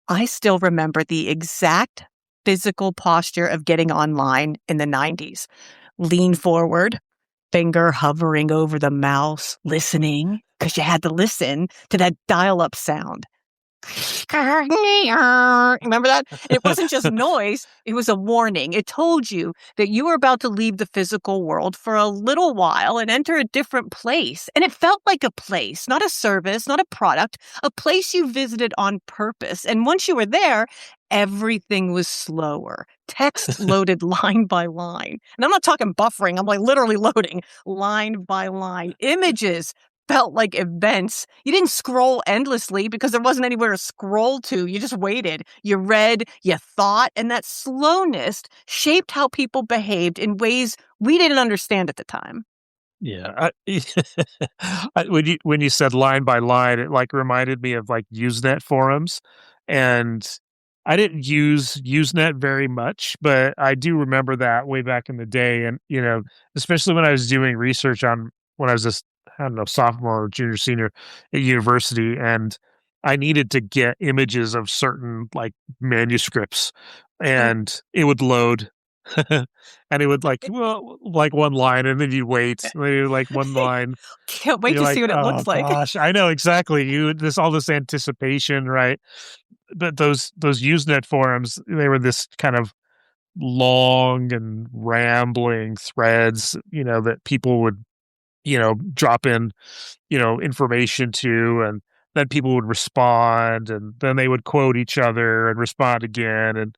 I still remember the exact physical posture of getting online in the 90s. Lean forward, finger hovering over the mouse, listening, because you had to listen to that dial-up sound. Remember that? It wasn't just noise, it was a warning. It told you that you were about to leave the physical world for a little while and enter a different place. And it felt like a place, not a service, not a product, a place you visited on purpose. And once you were there, everything was slower. Text loaded line by line. And I'm not talking buffering, I'm like literally loading line by line. Images felt like events. You didn't scroll endlessly because there wasn't anywhere to scroll to. You just waited. You read, you thought, and that slowness shaped how people behaved in ways we didn't understand at the time. Yeah. When you said line by line, it like reminded me of like Usenet forums. And I didn't use Usenet very much, but I do remember that way back in the day. And, especially when I was doing research on when I was just, I don't know, sophomore or junior, senior at university, and I needed to get images of certain like manuscripts, and it would load. And it would like one line, and then you wait, and then you like one line. Can't wait You're to like, see what it oh looks like. gosh, I know exactly. All this anticipation, right? But those Usenet forums, they were this kind of long and rambling threads, that people would, drop in, information to, and then people would respond, and then they would quote each other and respond again. And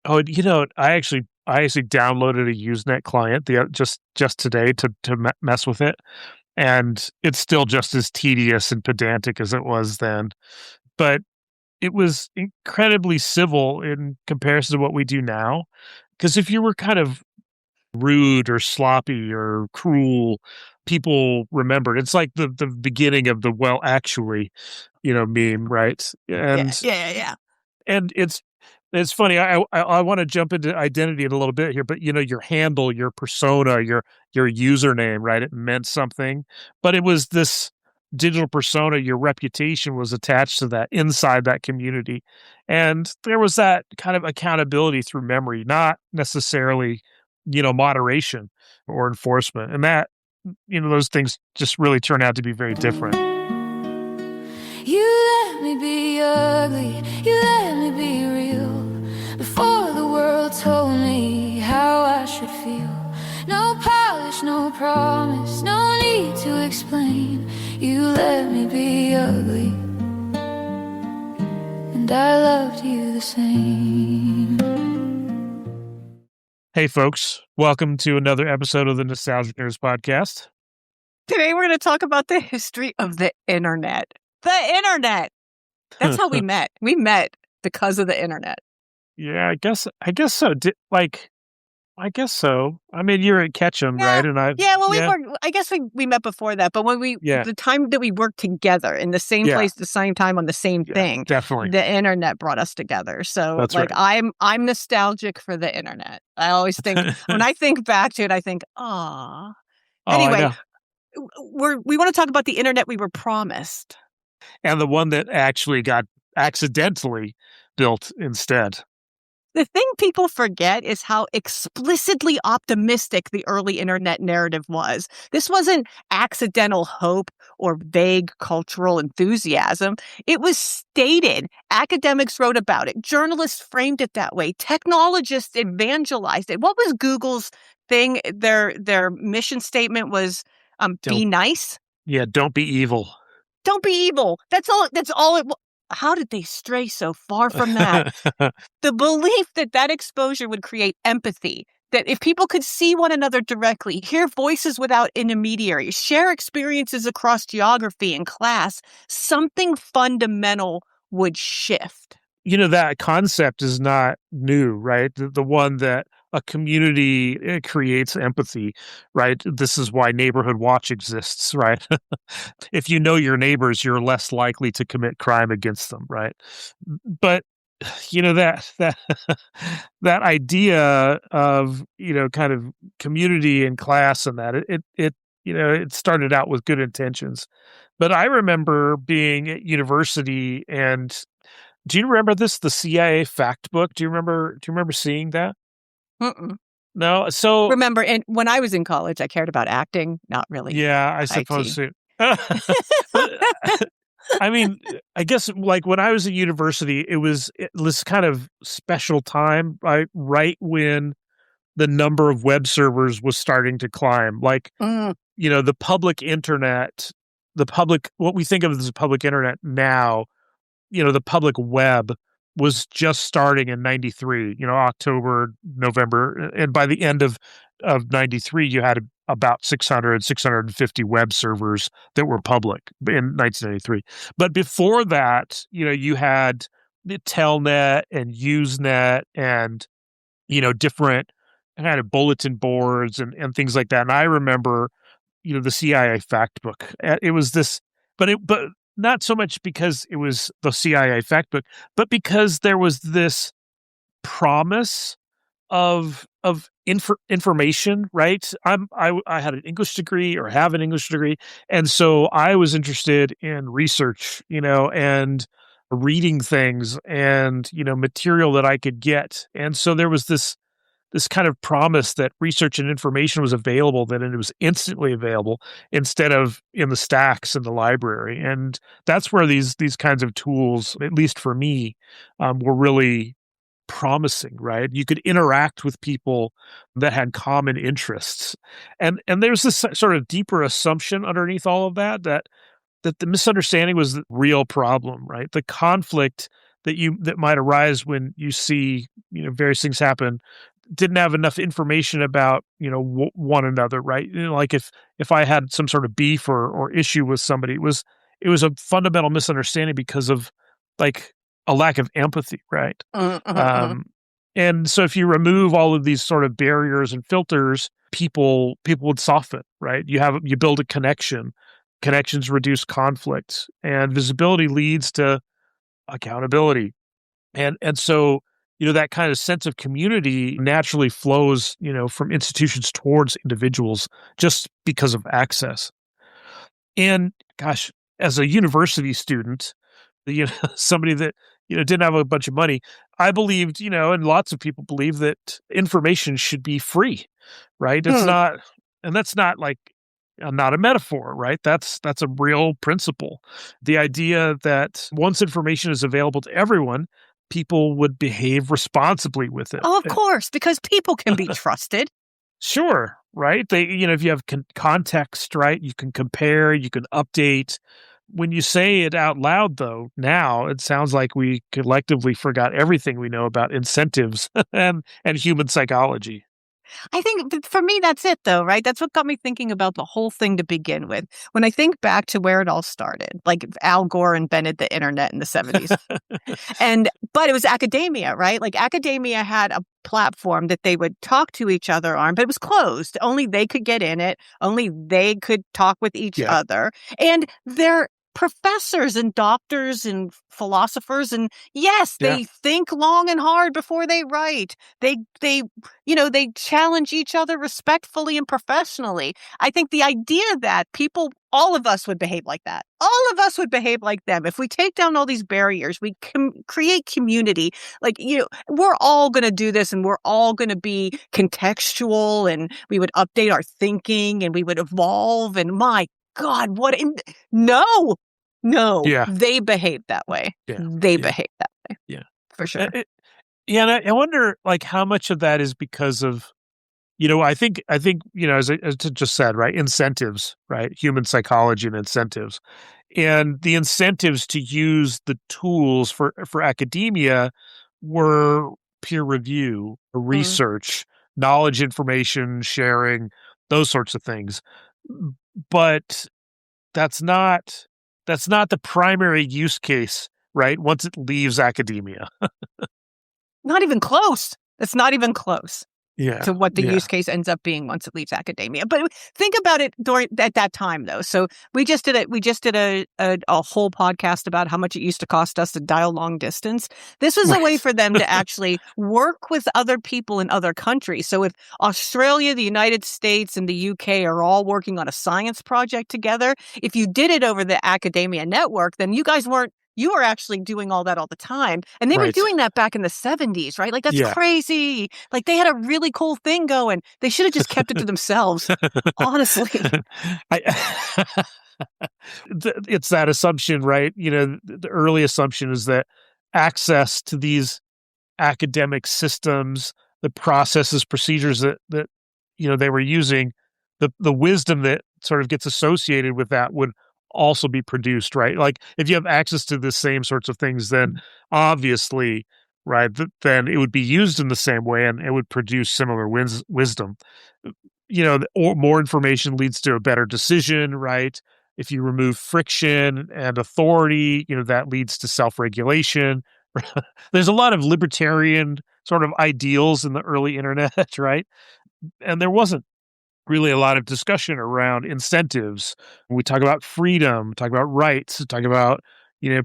I actually downloaded a Usenet client just today to mess with it, and it's still just as tedious and pedantic as it was then. But it was incredibly civil in comparison to what we do now. Because if you were kind of rude or sloppy or cruel, people remembered. It's like the beginning of the "well, actually," meme, right? Yeah. And it's funny. I want to jump into identity in a little bit here, but your handle, your persona, your username, right? It meant something, but it was this digital persona. Your reputation was attached to that inside that community, and there was that kind of accountability through memory, not necessarily moderation or enforcement, and that those things just really turn out to be very different. You let me be ugly, you let me be real, before the world told me how I should feel. No polish, no promise, no need to explain. You let me be ugly, and I loved you the same. Hey folks, welcome to another episode of the Nostalgic Nerds podcast. Today we're going to talk about the history of the internet. The internet! That's how we met. We met because of the internet. Yeah, I guess so. I guess so. I mean, you're at Ketchum, right? And I guess we met before that, but when the time that we worked together in the same place, the same time on the same thing, definitely, the internet brought us together. So, that's right. I'm nostalgic for the internet. I always think when I think back to it, I think, ah. Anyway, we want to talk about the internet we were promised. And the one that actually got accidentally built instead. The thing people forget is how explicitly optimistic the early internet narrative was. This wasn't accidental hope or vague cultural enthusiasm. It was stated. Academics wrote about it. Journalists framed it that way. Technologists evangelized it. What was Google's thing? Their mission statement was, be nice. Yeah, don't be evil. Don't be evil. That's all it was. How did they stray so far from that? The belief that exposure would create empathy, that if people could see one another directly, hear voices without intermediaries, share experiences across geography and class, something fundamental would shift. That concept is not new, right? The one that a community creates empathy, right? This is why Neighborhood Watch exists, right? If you know your neighbors, you're less likely to commit crime against them, right? But that that idea of, kind of community and class and that it started out with good intentions. But I remember being at university and do you remember this? The CIA fact book? Do you remember seeing that? Mm-mm. No? So Remember, and when I was in college, I cared about acting, not really yeah, I suppose IT. so. But I mean, I guess like when I was at university, it was this kind of special time, right when the number of web servers was starting to climb. Like, Mm, the public internet, what we think of as the public internet now, the public web was just starting in 93, October, November. And by the end of 93, you had about 650 web servers that were public in 1993. But before that, you had the Telnet and Usenet and, different kind of bulletin boards and things like that. And I remember, the CIA fact book. It was this, but not so much because it was the CIA fact book, but because there was this promise of information, right? I had an English degree or have an English degree, and so I was interested in research, and reading things and material that I could get, and so there was this kind of promise that research and information was available, that it was instantly available instead of in the stacks in the library. And that's where these kinds of tools, at least for me, were really promising, right? You could interact with people that had common interests. And there's this sort of deeper assumption underneath all of that the misunderstanding was the real problem, right? The conflict that might arise when you see, various things happen didn't have enough information about, one another, right? Like if I had some sort of beef or issue with somebody, it was a fundamental misunderstanding because of like a lack of empathy, right? mm. Um, and so if you remove all of these sort of barriers and filters, people would soften, right? You build a connection. Connections reduce conflict, and visibility leads to accountability. And so, that kind of sense of community naturally flows, from institutions towards individuals just because of access. And gosh, as a university student, somebody that, didn't have a bunch of money, I believed, and lots of people believe that information should be free, right? It's Mm. not, and that's not like not a metaphor, right? That's a real principle. The idea that once information is available to everyone, people would behave responsibly with it. Oh, of course, because people can be trusted. Sure, right? If you have context, right, you can compare, you can update. When you say it out loud, though, now it sounds like we collectively forgot everything we know about incentives and human psychology. I think for me, that's it, though, right? That's what got me thinking about the whole thing to begin with. When I think back to where it all started, like Al Gore invented the internet in the 70s. But it was academia, right? Like academia had a platform that they would talk to each other on, but it was closed. Only they could get in it. Only they could talk with each Yeah, other. And they're professors and doctors and philosophers. And yes, yeah, they think long and hard before they write. They challenge each other respectfully and professionally. I think the idea that all of us would behave like that. All of us would behave like them. If we take down all these barriers, we can create community. Like, we're all going to do this and we're all going to be contextual and we would update our thinking and we would evolve. And my God, no, no, yeah, they behave that way. yeah, They yeah, behave that way yeah. for sure. Yeah, and I wonder, like, how much of that is because of, I think, as I just said, right, incentives, right, human psychology and incentives, and the incentives to use the tools for academia were peer review, Mm. research, knowledge, information sharing, those sorts of things. But that's not that's not the primary use case, right? Once it leaves academia. Not even close. It's not even close. Yeah. to what the Yeah. use case ends up being once it leaves academia. But think about it at that time, though. So we just did a whole podcast about how much it used to cost us to dial long distance. This was a way Right. for them to actually work with other people in other countries. So if Australia, the United States, and the UK are all working on a science project together, if you did it over the academia network, then you were actually doing all that all the time. And they were Right. doing that back in the 70s, right? Like, that's Yeah. crazy. Like, they had a really cool thing going. They should have just kept it to themselves, honestly. I it's that assumption, right? The early assumption is that access to these academic systems, the processes, procedures that they were using, the wisdom that sort of gets associated with that would also be produced, right? Like if you have access to the same sorts of things, then obviously, right, then it would be used in the same way and it would produce similar wisdom. Or more information leads to a better decision, right? If you remove friction and authority, that leads to self-regulation. There's a lot of libertarian sort of ideals in the early internet, right? And there wasn't really a lot of discussion around incentives. We talk about freedom, talk about rights, talk about,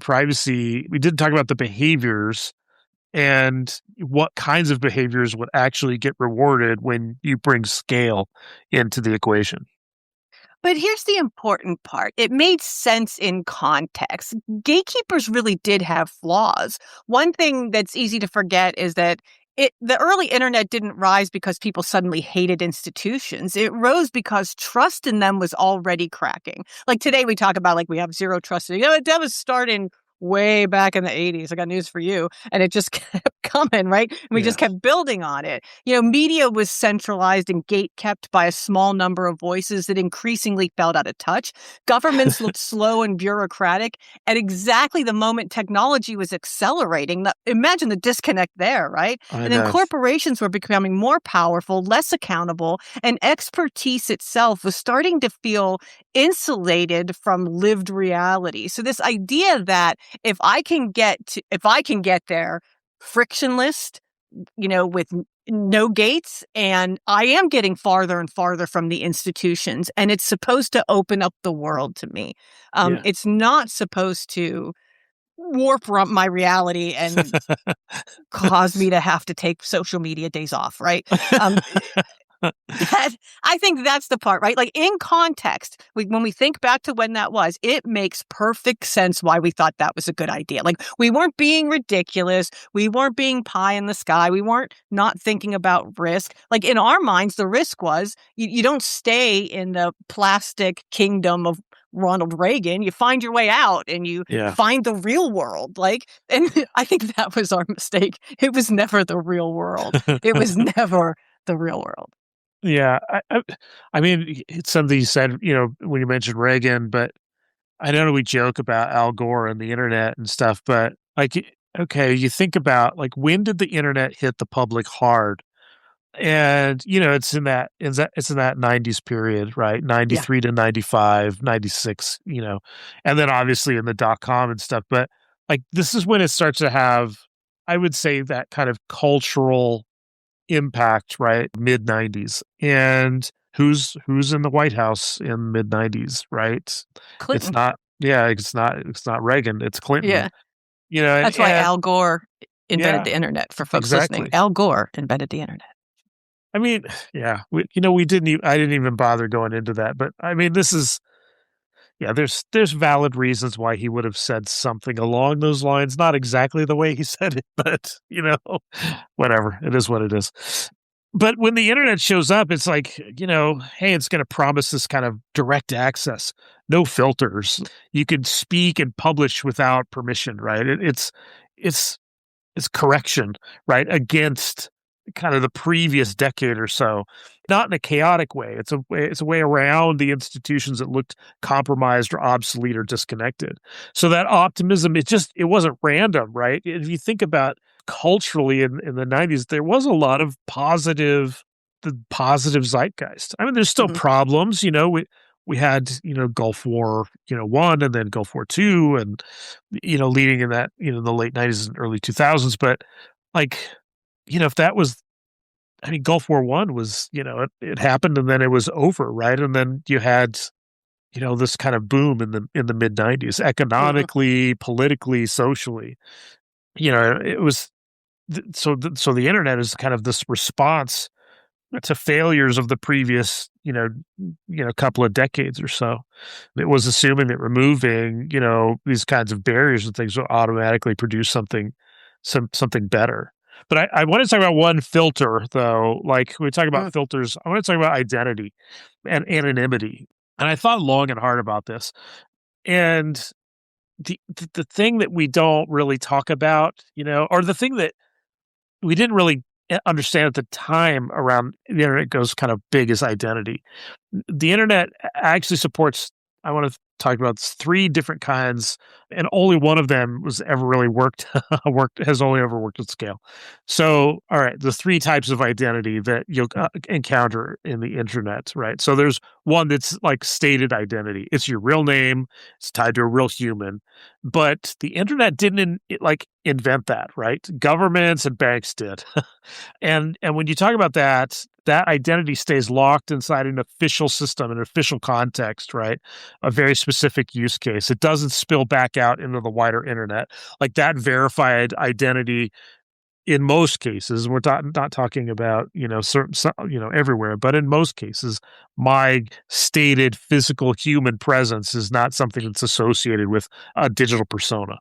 privacy. We didn't talk about the behaviors and what kinds of behaviors would actually get rewarded when you bring scale into the equation. But here's the important part. It made sense in context. Gatekeepers really did have flaws. One thing that's easy to forget is that the early internet didn't rise because people suddenly hated institutions. It rose because trust in them was already cracking. Like today we talk about we have zero trust. That was starting way back in the 80s. I got news for you. And it just kept coming, right? And we Yeah. just kept building on it. Media was centralized and gate kept by a small number of voices that increasingly felt out of touch. Governments looked slow and bureaucratic. At exactly the moment technology was accelerating, imagine the disconnect there, right? I And then know. corporations were becoming more powerful, less accountable, and expertise itself was starting to feel insulated from lived reality. So this idea that if I can get there frictionless, with no gates, and I am getting farther and farther from the institutions, and it's supposed to open up the world to me. Yeah. It's not supposed to warp my reality and cause me to have to take social media days off, right? That I think that's the part, right? Like in context, when we think back to when that was, it makes perfect sense why we thought that was a good idea. Like we weren't being ridiculous. We weren't being pie in the sky. We weren't not thinking about risk. Like in our minds, the risk was you don't stay in the plastic kingdom of Ronald Reagan. You find your way out and you Yeah. find the real world. And I think that was our mistake. It was never the real world. It was never the real world. Yeah, I mean, it's something you said, when you mentioned Reagan, but I know we joke about Al Gore and the internet and stuff, but okay, you think about when did the internet hit the public hard? And it's in that 90s period, right? Yeah. 93 to 95, 96, and then obviously in the dot-com and stuff. But this is when it starts to have, I would say, that kind of cultural impact, right? Mid 90s. And who's in the White House in mid 90s, right? It's Clinton. not it's not Reagan, it's Clinton. Yeah. And, That's why Al Gore invented Yeah, the internet, for folks listening. exactly. Al Gore invented the internet. I mean, yeah, we didn't I didn't even bother going into that, but I mean, this is there's valid reasons why he would have said something along those lines, not exactly the way he said it, but whatever. It is what it is. But when the internet shows up, it's like, hey, it's going to promise this kind of direct access, no filters. You can speak and publish without permission, right? It's correction, right, against kind of the previous decade or so, not in a chaotic way. It's a way around the institutions that looked compromised or obsolete or disconnected. So that optimism, it wasn't random, right? If you think about culturally in the 90s, there was a lot of the positive zeitgeist. I mean, there's still problems, we had, Gulf War, one, and then Gulf War II, and, leading in that, the late 90s and early 2000s. But if that was I mean, Gulf War One was, it happened and then it was over, right? And then you had, this kind of boom in the mid '90s, Mhm. economically, politically, socially. It was so the internet is kind of this response to failures of the previous, couple of decades or so. It was assuming that removing, these kinds of barriers and things will automatically produce something better. But I want to talk about one filter though. Like when we talk about Mm. filters, I want to talk about identity and anonymity. And I thought long and hard about this. And the thing that we don't really talk about, or the thing that we didn't really understand at the time around the internet goes kind of big as identity. The internet actually supports, I want to talk about three different kinds, and only one of them was ever really has only ever worked at scale. So, all right, the three types of identity that you'll encounter in the internet, right? So there's one that's like stated identity. It's your real name. It's tied to a real human. But the internet didn't invent that, right? Governments and banks did. And when you talk about that, that identity stays locked inside an official system, an official context, right? A very specific use case. It doesn't spill back out into the wider internet. Like that verified identity in most cases, we're not talking about, certain, everywhere, but in most cases, my stated physical human presence is not something that's associated with a digital persona.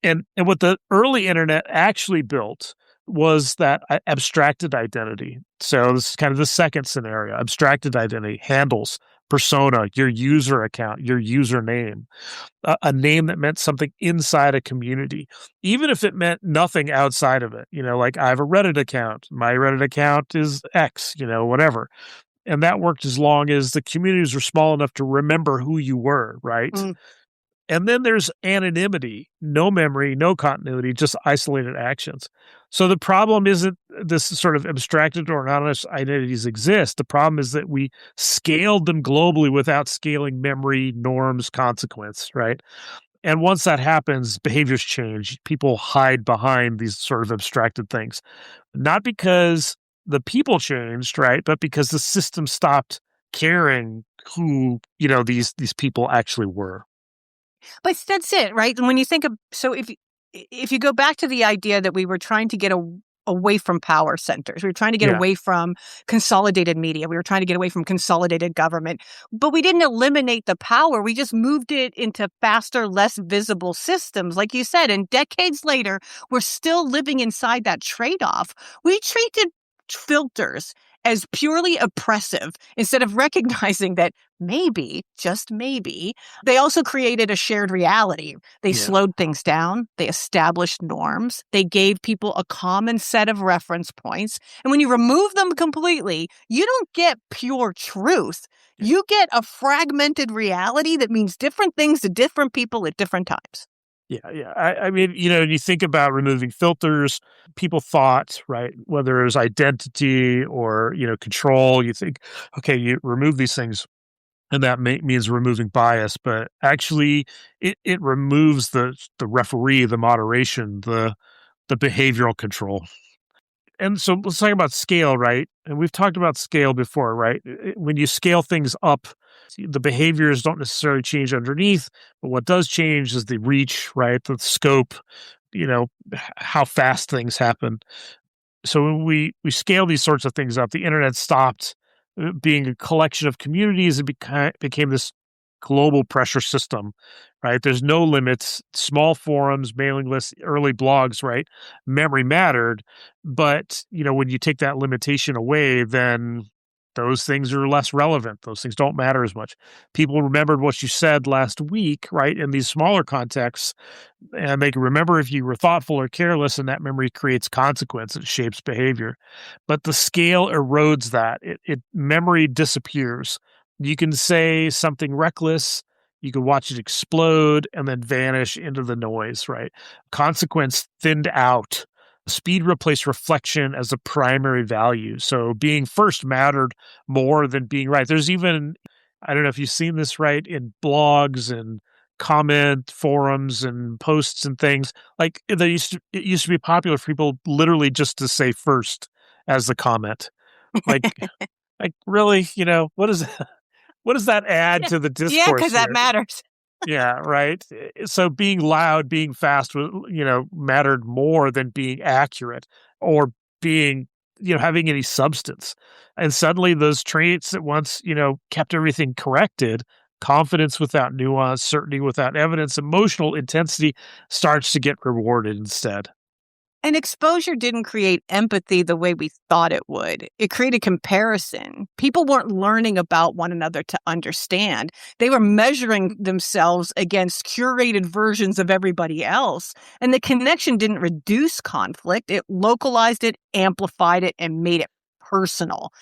And what the early internet actually built was that abstracted identity. So this is kind of the second scenario. Abstracted identity handles persona, your user account, your username, a name that meant something inside a community, even if it meant nothing outside of it. Like I have a Reddit account. My Reddit account is X, whatever. And that worked as long as the communities were small enough to remember who you were, right? Mm. And then there's anonymity, no memory, no continuity, just isolated actions. So the problem isn't this sort of abstracted or anonymous identities exist. The problem is that we scaled them globally without scaling memory, norms, consequence, right? And once that happens, behaviors change. People hide behind these sort of abstracted things, not because the people changed, right? But because the system stopped caring who, these people actually were. But that's it, right? And when you think of so if you go back to the idea that we were trying to get away from power centers, we were trying to get Yeah. away from consolidated media, we were trying to get away from consolidated government, but we didn't eliminate the power. We just moved it into faster, less visible systems, like you said. And decades later, we're still living inside that trade-off. We treated filters as purely oppressive instead of recognizing that maybe, just maybe, they also created a shared reality. They Yeah. slowed things down. They established norms. They gave people a common set of reference points. And when you remove them completely, you don't get pure truth. You get a fragmented reality that means different things to different people at different times. Yeah. I mean, you think about removing filters, people thought, right, whether it was identity or, control, you think, okay, you remove these things and that means removing bias, but actually it removes the referee, the moderation, the behavioral control. And so let's talk about scale, right? And we've talked about scale before, right? When you scale things up, the behaviors don't necessarily change underneath, but what does change is the reach, right? The scope, how fast things happen. So when we scale these sorts of things up, the internet stopped being a collection of communities and became this global pressure system, right? There's no limits, small forums, mailing lists, early blogs, right? Memory mattered, but when you take that limitation away, then those things are less relevant. Those things don't matter as much. People remembered what you said last week, right? In these smaller contexts, and they can remember if you were thoughtful or careless, and that memory creates consequence. It shapes behavior. But the scale erodes that. Memory disappears. You can say something reckless, you can watch it explode and then vanish into the noise, right? Consequence thinned out. Speed replaced reflection as a primary value. So being first mattered more than being right. There's even, I don't know if you've seen this, right, in blogs and comment forums and posts and things. Like it used to be popular for people literally just to say first as the comment. Like, really, what does that add to the Yeah, discourse because that here? matters. Yeah, right. So being loud, being fast, mattered more than being accurate or being, having any substance. And suddenly those traits that once, kept everything corrected, confidence without nuance, certainty without evidence, emotional intensity starts to get rewarded instead. And exposure didn't create empathy the way we thought it would. It created comparison. People weren't learning about one another to understand. They were measuring themselves against curated versions of everybody else. And the connection didn't reduce conflict, it localized it, amplified it, and made it personal.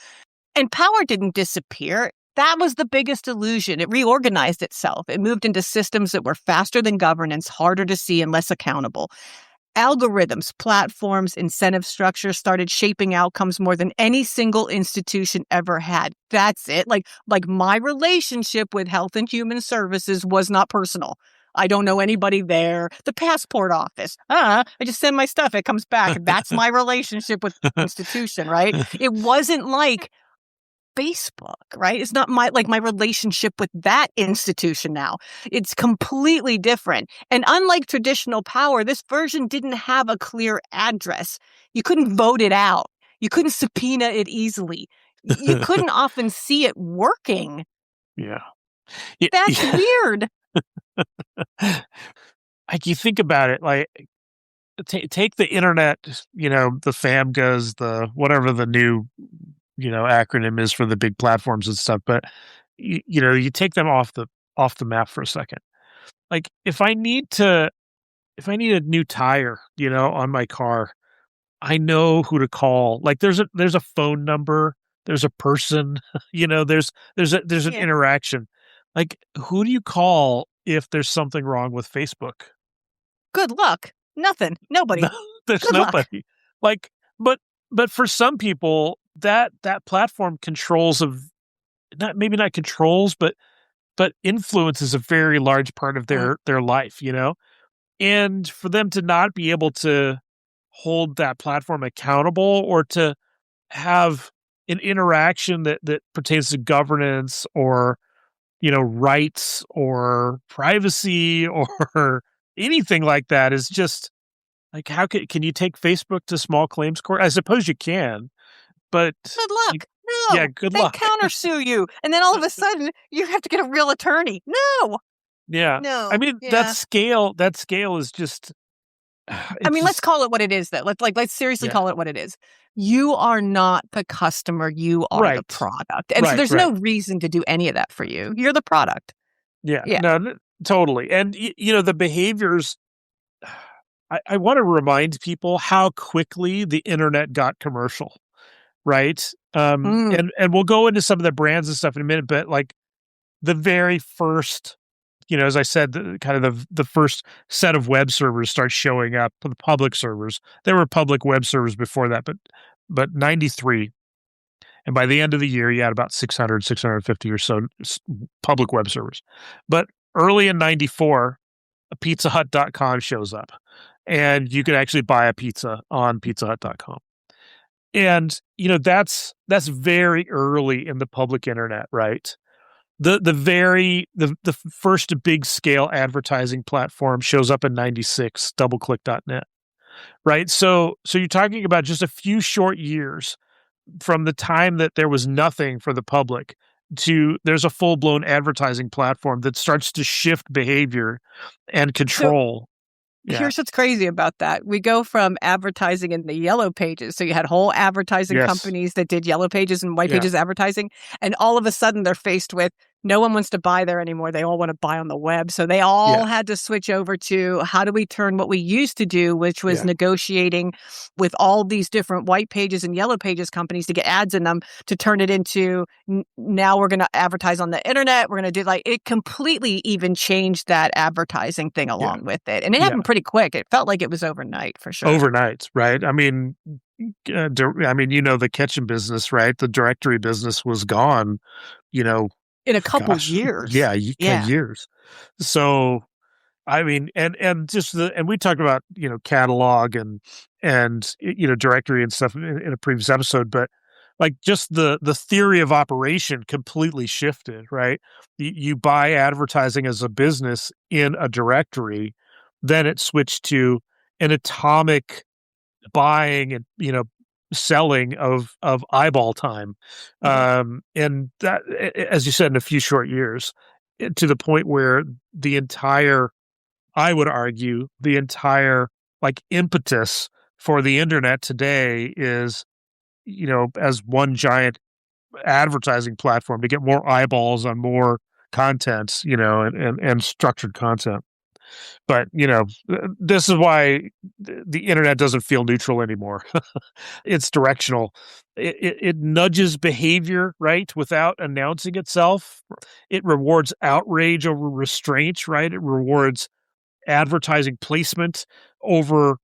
And power didn't disappear. That was the biggest illusion. It reorganized itself. It moved into systems that were faster than governance, harder to see, and less accountable. Algorithms, platforms, incentive structures started shaping outcomes more than any single institution ever had. That's it. Like my relationship with Health and Human Services was not personal. I don't know anybody there. The passport office. I just send my stuff. It comes back. That's my relationship with the institution, right? It wasn't like Facebook, right? It's not my relationship with that institution now. It's completely different. And unlike traditional power, this version didn't have a clear address. You couldn't vote it out. You couldn't subpoena it easily. You couldn't often see it working. Yeah. That's weird. Like you think about it, like take the internet, the FAMGAs, the whatever the new acronym is for the big platforms and stuff, but you take them off the map for a second. Like if I need a new tire, on my car, I know who to call. Like there's a phone number, there's a person, there's an Yeah. interaction. Like who do you call if there's something wrong with Facebook? Good luck. Nothing. Nobody. No, there's Good luck. nobody. Like, but for some people, that platform controls of not controls, but influences a very large part of their life, and for them to not be able to hold that platform accountable or to have an interaction that pertains to governance or rights or privacy or anything like that is just like, how can you take Facebook to small claims court? I suppose you can, but Good luck. yeah, No. good They luck. countersue you. And then all of a sudden, you have to get a real attorney. No. Yeah. No. I mean, Yeah. that scale is just, I mean, let's call it what it is, though. Let's seriously Yeah. call it what it is. You are not the customer. You are the Right. product. And so there's no reason to do any of that for you. You're the product. Yeah. Yeah. No, totally. And, the behaviors, I want to remind people how quickly the internet got commercial, right? And we'll go into some of the brands and stuff in a minute, but like the very first, as I said, the first set of web servers start showing up, the public servers. There were public web servers before that, but 93. And by the end of the year, you had about 600, 650 or so public web servers. But early in 94, a pizzahut.com shows up and you could actually buy a pizza on pizzahut.com. And, that's very early in the public internet, right? The first big scale advertising platform shows up in 96, doubleclick.net, right? So you're talking about just a few short years from the time that there was nothing for the public to there's a full-blown advertising platform that starts to shift behavior and control. Here's what's crazy about that. We go from advertising in the yellow pages. So you had whole advertising companies that did yellow pages and white pages advertising. And all of a sudden they're faced with no one wants to buy there anymore. They all want to buy on the web. So they all had to switch over to how do we turn what we used to do, which was negotiating with all these different white pages and yellow pages companies to get ads in them to turn it into now we're going to advertise on the internet. We're going to do it completely even changed that advertising thing along with it. And it happened pretty quick. It felt like it was overnight for sure. Overnight, right? I mean, the kitchen business, right? The directory business was gone, in a couple years. Yeah, years. So, I mean, and we talked about, catalog and and directory and stuff in a previous episode, but like just the theory of operation completely shifted, right? You buy advertising as a business in a directory, then it switched to an atomic buying and selling of eyeball time, and that, as you said, in a few short years, to the point where the entire, I would argue, the entire like impetus for the internet today is, as one giant advertising platform to get more eyeballs on more content, and structured content. But, this is why the internet doesn't feel neutral anymore. It's directional. It nudges behavior, right, without announcing itself. It rewards outrage over restraint, right? It rewards advertising placement over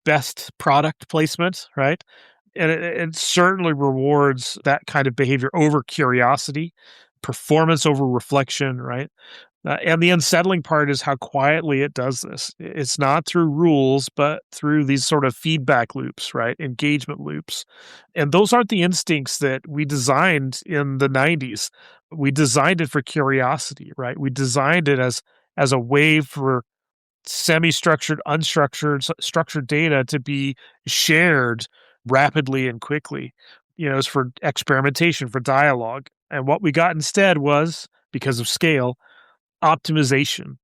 best product placement, right? And it certainly rewards that kind of behavior over curiosity, performance over reflection, right? And the unsettling part is how quietly it does this. It's not through rules, but through these sort of feedback loops, right? Engagement loops. And those aren't the instincts that we designed in the 90s. We designed it for curiosity, right? We designed it as a way for semi-structured, unstructured, structured data to be shared rapidly and quickly. It's for experimentation, for dialogue. And what we got instead was, because of scale, optimization,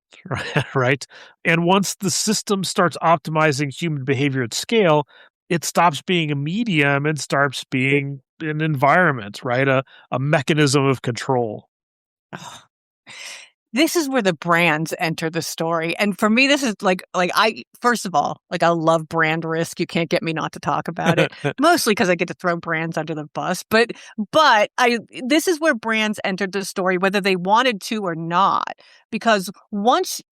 right? And once the system starts optimizing human behavior at scale, it stops being a medium and starts being an environment, right? A mechanism of control. This is where the brands enter the story. And for me, this is first of all, I love brand risk. You can't get me not to talk about it, mostly because I get to throw brands under the bus. But this is where brands entered the story, whether they wanted to or not, because once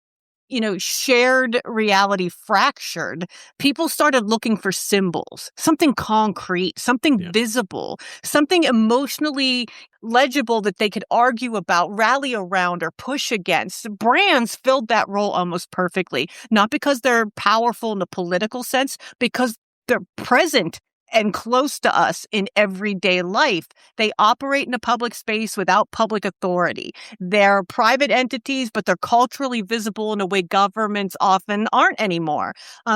shared reality fractured, people started looking for symbols, something concrete, something visible, something emotionally legible that they could argue about, rally around, or push against. Brands filled that role almost perfectly, not because they're powerful in the political sense, because they're present and close to us in everyday life. They operate in a public space without public authority. They're private entities, but they're culturally visible in a way governments often aren't anymore.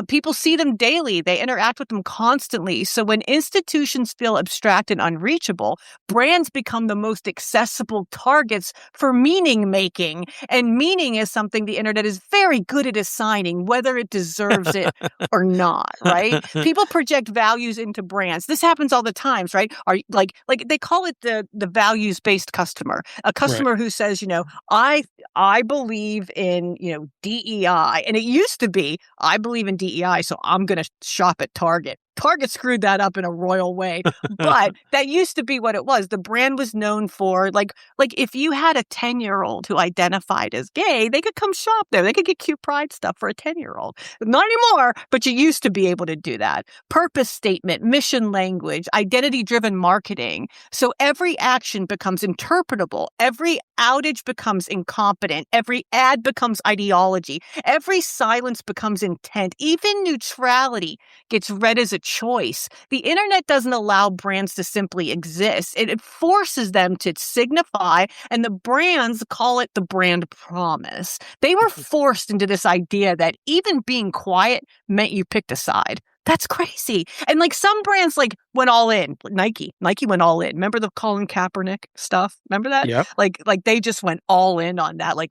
People see them daily. They interact with them constantly. So when institutions feel abstract and unreachable, brands become the most accessible targets for meaning making. And meaning is something the internet is very good at assigning, whether it deserves it or not, right? People project values into brands. This happens all the times, right? Are like they call it the values-based customer. A customer who says, I believe in, DEI. And it used to be, I believe in DEI, so I'm going to shop at Target. Target screwed that up in a royal way, but that used to be what it was. The brand was known for, like if you had a 10-year-old who identified as gay, they could come shop there. They could get cute pride stuff for a 10-year-old. Not anymore, but you used to be able to do that. Purpose statement, mission language, identity-driven marketing. So every action becomes interpretable. Every outage becomes incompetent. Every ad becomes ideology. Every silence becomes intent. Even neutrality gets read as a choice. The internet doesn't allow brands to simply exist. It forces them to signify, and the brands call it the brand promise. They were forced into this idea that even being quiet meant you picked a side. That's crazy. And some brands went all in. Nike went all in. Remember the Colin Kaepernick stuff? Remember that? Yeah. Like they just went all in on that, like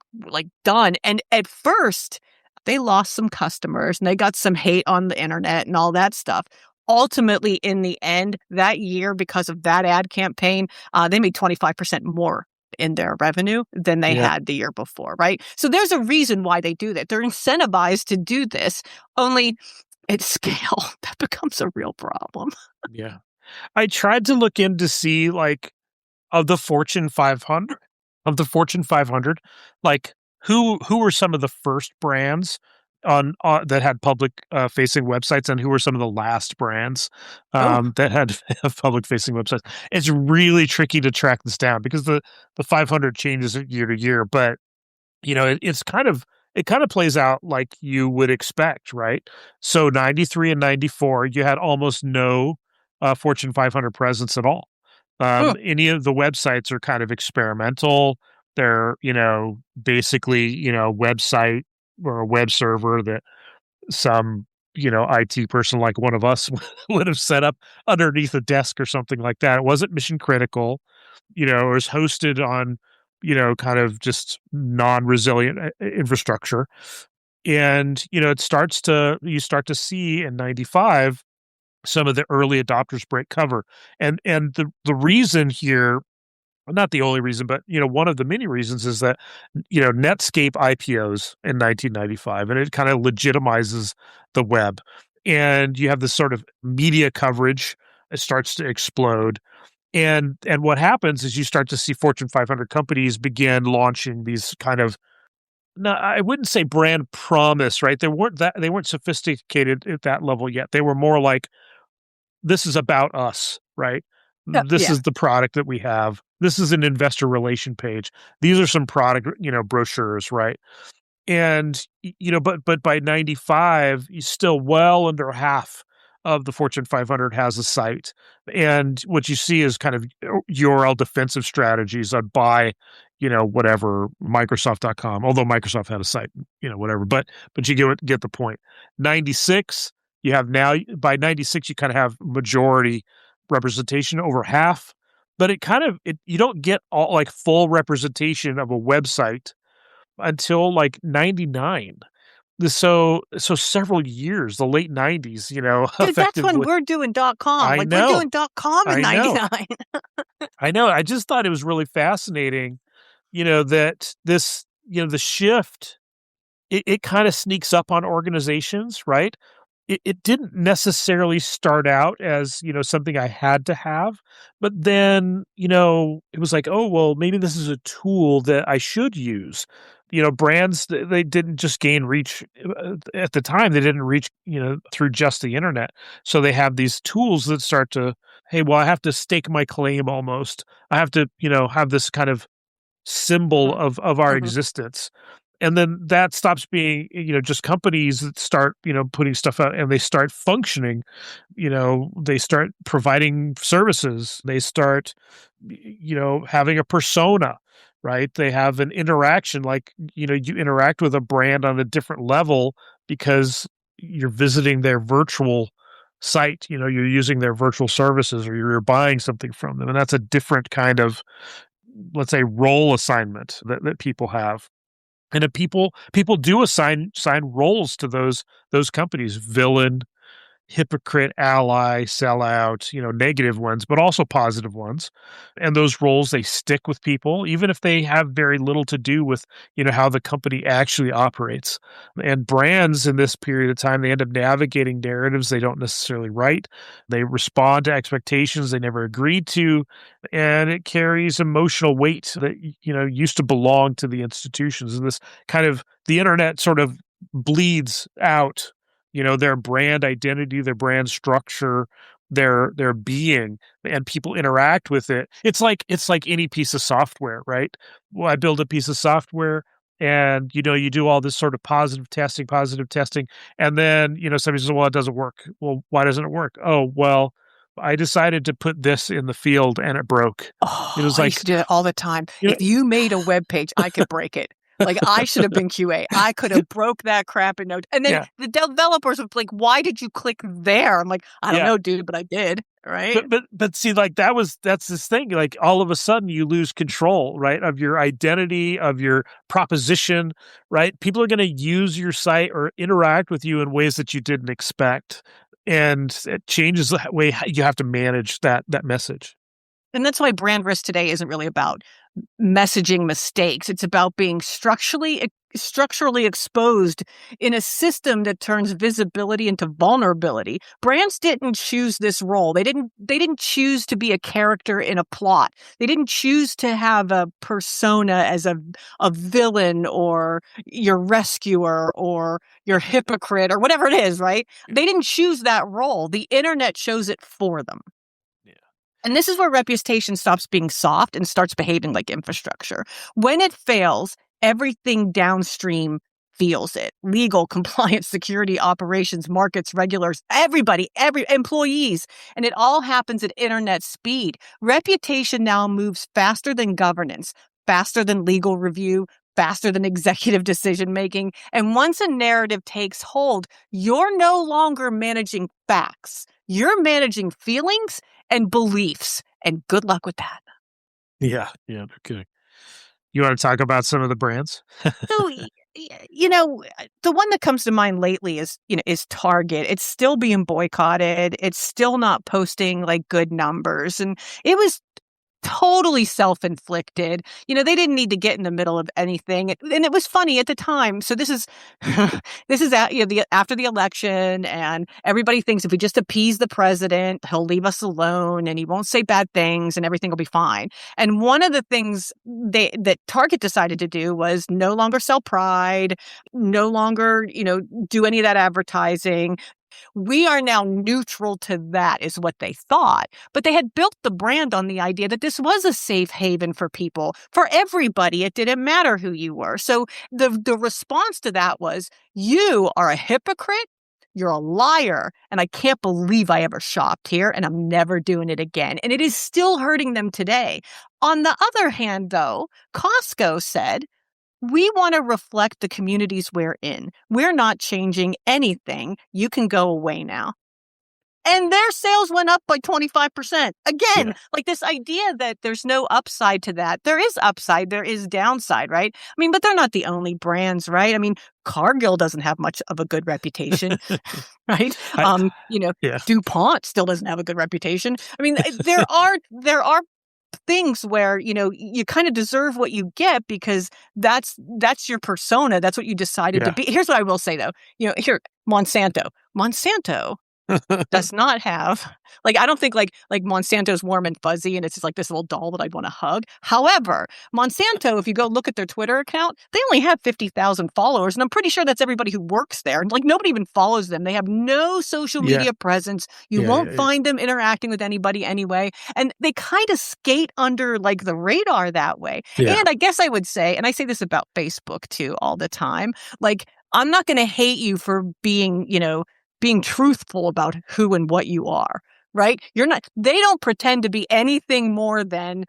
done. And at first they lost some customers and they got some hate on the internet and all that stuff. Ultimately, in the end, that year, because of that ad campaign, they made 25% more in their revenue than they had the year before, right? So there's a reason why they do that. They're incentivized to do this, only at scale, that becomes a real problem. Yeah. I tried to look in to see, of the Fortune 500, who were some of the first brands on that had public facing websites, and who were some of the last brands that had public facing websites. It's really tricky to track this down because the 500 changes year to year, but it's kind of it kind of plays out like you would expect, right? So 93 and 94, you had almost no Fortune 500 presence at all. Hmm. Any of the websites are kind of experimental. They're, basically, website or a web server that some, IT person like one of us would have set up underneath a desk or something like that. It wasn't mission critical. It was hosted on, kind of just non-resilient infrastructure. And, you start to see in 95 some of the early adopters break cover. And the reason here, not the only reason, but one of the many reasons is that Netscape IPOs in 1995, and it kind of legitimizes the web. And you have this sort of media coverage. It starts to explode. And what happens is you start to see Fortune 500 companies begin launching these kind of, no, I wouldn't say brand promise, right? They weren't sophisticated at that level yet. They were more like, this is about us, right? This Yeah. is the product that we have. This is an investor relation page. These are some product, brochures, right? And but by 95, you still well under half of the Fortune 500 has a site. And what you see is kind of URL defensive strategies on buy, whatever, Microsoft.com, although Microsoft had a site, whatever. But you get the point. 96, you have now by 96, you kind of have majority representation over half, but you don't get all like full representation of a website until like 99. So several years, the late 90s, Dude, that's when effectively. we're doing .com. I Like, we're know. doing .com in I know. 99. I know. I just thought it was really fascinating, that this, the shift, it kind of sneaks up on organizations, right? It didn't necessarily start out as, something I had to have, but then, it was like, oh, well, maybe this is a tool that I should use. Brands, they didn't just gain reach at the time. They didn't reach, through just the internet. So they have these tools that start to, hey, well, I have to stake my claim almost. I have to, have this kind of symbol Mhm. of our Mhm. existence. And then that stops being, just companies that start, putting stuff out and they start functioning, they start providing services. They start, having a persona, right? They have an interaction, like, you interact with a brand on a different level because you're visiting their virtual site, you're using their virtual services or you're buying something from them. And that's a different kind of, let's say, role assignment that people have. And if people do assign roles to those companies: villain, hypocrite, ally, sellout, negative ones, but also positive ones. And those roles, they stick with people, even if they have very little to do with, how the company actually operates. And brands in this period of time, they end up navigating narratives they don't necessarily write. They respond to expectations they never agreed to, and it carries emotional weight that, used to belong to the institutions. And this kind of, the internet sort of bleeds out, their brand identity, their brand structure, their being, and people interact with it. It's like any piece of software, right? Well, I build a piece of software and you do all this sort of positive testing, and then somebody says, well, it doesn't work. Well, why doesn't it work? Oh, well, I decided to put this in the field and it broke. It Oh, was I used to like, do that all the time. you know, If you made a web page, I could break it. Like, I should have been QA. I could have broke that crap in no. And then yeah, the developers would be like, "Why did you click there?" I'm like, "I don't yeah. know, dude, but I did." Right? But see, like that's this thing. Like all of a sudden, you lose control, right, of your identity, of your proposition, right? People are going to use your site or interact with you in ways that you didn't expect, and it changes the way you have to manage that message. And that's why brand risk today isn't really about messaging mistakes. It's about being structurally exposed in a system that turns visibility into vulnerability. Brands didn't choose this role. They didn't choose to be a character in a plot. They didn't choose to have a persona as a villain or your rescuer or your hypocrite or whatever it is, right? They didn't choose that role. The internet chose it for them. Yeah. And this is where reputation stops being soft and starts behaving like infrastructure. When it fails, everything downstream feels it. Legal, compliance, security, operations, markets, regulars, everybody, every employees. And it all happens at internet speed. Reputation now moves faster than governance, faster than legal review, faster than executive decision making. And once a narrative takes hold, you're no longer managing facts. You're managing feelings and beliefs. And good luck with that. Yeah. Yeah. No kidding. You want to talk about some of the brands? So, the one that comes to mind lately is Target. It's still being boycotted. It's still not posting like good numbers. And it was totally self-inflicted. They didn't need to get in the middle of anything. And it was funny at the time. So this is this is after the election, and everybody thinks if we just appease the president, he'll leave us alone and he won't say bad things and everything will be fine. And one of the things that Target decided to do was no longer sell Pride, no longer, do any of that advertising. We are now neutral to that, is what they thought. But they had built the brand on the idea that this was a safe haven for people, for everybody. It didn't matter who you were. So the response to that was, you are a hypocrite, you're a liar, and I can't believe I ever shopped here, and I'm never doing it again. And it is still hurting them today. On the other hand, though, Costco said, we want to reflect the communities we're in. We're not changing anything. You can go away now. And their sales went up by 25%. Again, like this idea that there's no upside to that. There is upside. There is downside, right? I mean, but they're not the only brands, right? I mean, Cargill doesn't have much of a good reputation, right? DuPont still doesn't have a good reputation. I mean, there are things where, you kind of deserve what you get because that's your persona. That's what you decided to be. Here's what I will say, though. Monsanto does not have, I don't think like Monsanto's warm and fuzzy and it's just like this little doll that I'd want to hug. However, Monsanto, if you go look at their Twitter account, they only have 50,000 followers. And I'm pretty sure that's everybody who works there. Like nobody even follows them. They have no social media presence. You won't find them interacting with anybody anyway. And they kind of skate under like the radar that way. Yeah. And I guess I would say, and I say this about Facebook too all the time, like I'm not going to hate you for being truthful about who and what you are, right? They don't pretend to be anything more than,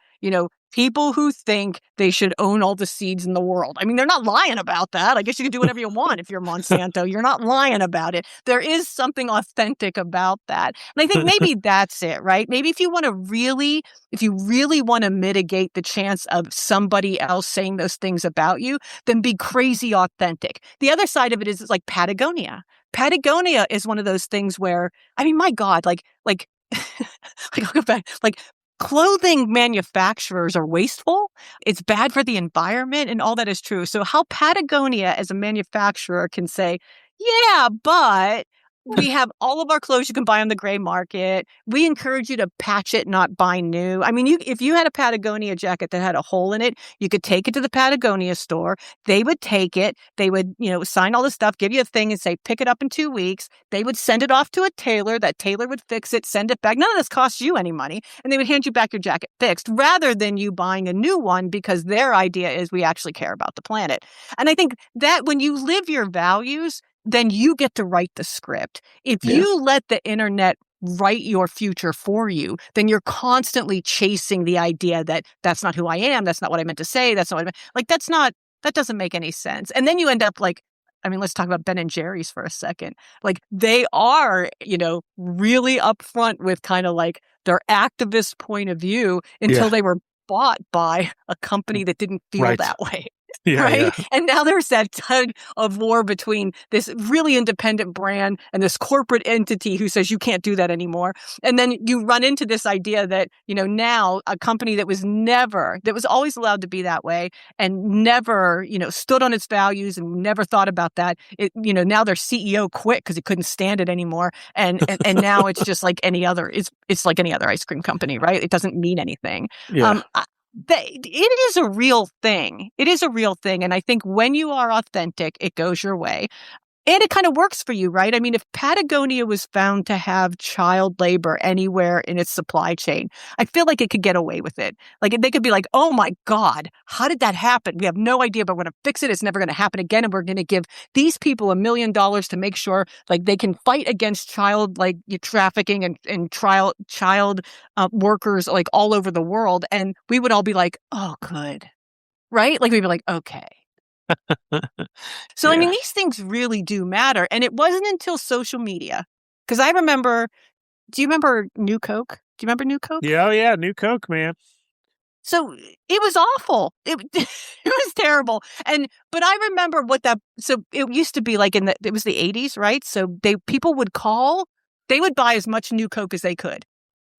people who think they should own all the seeds in the world. I mean, they're not lying about that. I guess you can do whatever you want if you're Monsanto. You're not lying about it. There is something authentic about that. And I think maybe that's it, right? Maybe if you really want to mitigate the chance of somebody else saying those things about you, then be crazy authentic. The other side of it is like Patagonia. Patagonia is one of those things where, I mean, my God, I'll go back, clothing manufacturers are wasteful. It's bad for the environment and all that is true. So how Patagonia as a manufacturer can say, yeah, but we have all of our clothes you can buy on the gray market. We encourage you to patch it, not buy new. I mean, if you had a Patagonia jacket that had a hole in it, you could take it to the Patagonia store. They would take it. They would, sign all the stuff, give you a thing and say, pick it up in 2 weeks. They would send it off to a tailor. That tailor would fix it, send it back. None of this costs you any money. And they would hand you back your jacket fixed rather than you buying a new one because their idea is we actually care about the planet. And I think that when you live your values, then you get to write the script. If you let the internet write your future for you, then you're constantly chasing the idea that that's not who I am. That's not what I meant to say. That's not what I meant. That doesn't make any sense. And then you end up let's talk about Ben and Jerry's for a second. They are, really upfront with kind of like their activist point of view until they were bought by a company that didn't feel that way. Right? Yeah. And now there's that tug of war between this really independent brand and this corporate entity who says you can't do that anymore. And then you run into this idea that, now a company that was always allowed to be that way and never, stood on its values and never thought about that. Now their CEO quit because he couldn't stand it anymore. And now it's just like any other, it's like any other ice cream company, right? It doesn't mean anything. Yeah. It is a real thing. It is a real thing. And I think when you are authentic, it goes your way. And it kind of works for you, right? I mean, if Patagonia was found to have child labor anywhere in its supply chain, I feel like it could get away with it. Like they could be like, oh my God, how did that happen? We have no idea, but we're going to fix it. It's never going to happen again. And we're going to give these people $1 million to make sure like they can fight against child like trafficking and child workers like all over the world. And we would all be like, oh, good. Right? Like we'd be like, okay. So, I mean, these things really do matter. And it wasn't until social media, because I remember, do you remember New Coke? Do you remember New Coke? Yeah, yeah, New Coke, man. So it was awful. It was terrible. But I remember so it used to be like it was the 80s, right? So people would call, they would buy as much New Coke as they could.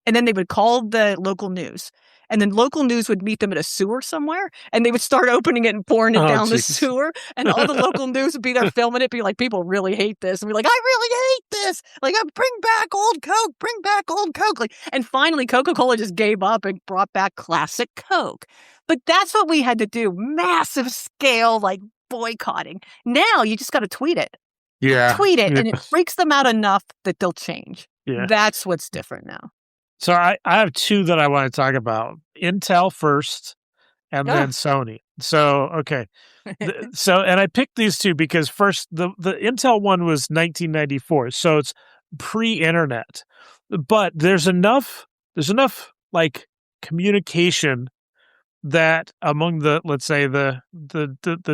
And then they would call the local news. And then local news would meet them at a sewer somewhere. And they would start opening it and pouring it down the sewer. And all the local news would be there filming it, be like, people really hate this. And be like, I really hate this. Like, bring back old Coke, bring back old Coke. Like, and finally, Coca-Cola just gave up and brought back classic Coke. But that's what we had to do. Massive scale, like boycotting. Now you just got to tweet it. Yeah. Tweet it. And it freaks them out enough that they'll change. Yeah. That's what's different now. So I have two that I want to talk about. Intel first, and then Sony. So, okay. And I picked these two because first, the Intel one was 1994, so it's pre-internet. But there's enough like communication that among the, let's say, the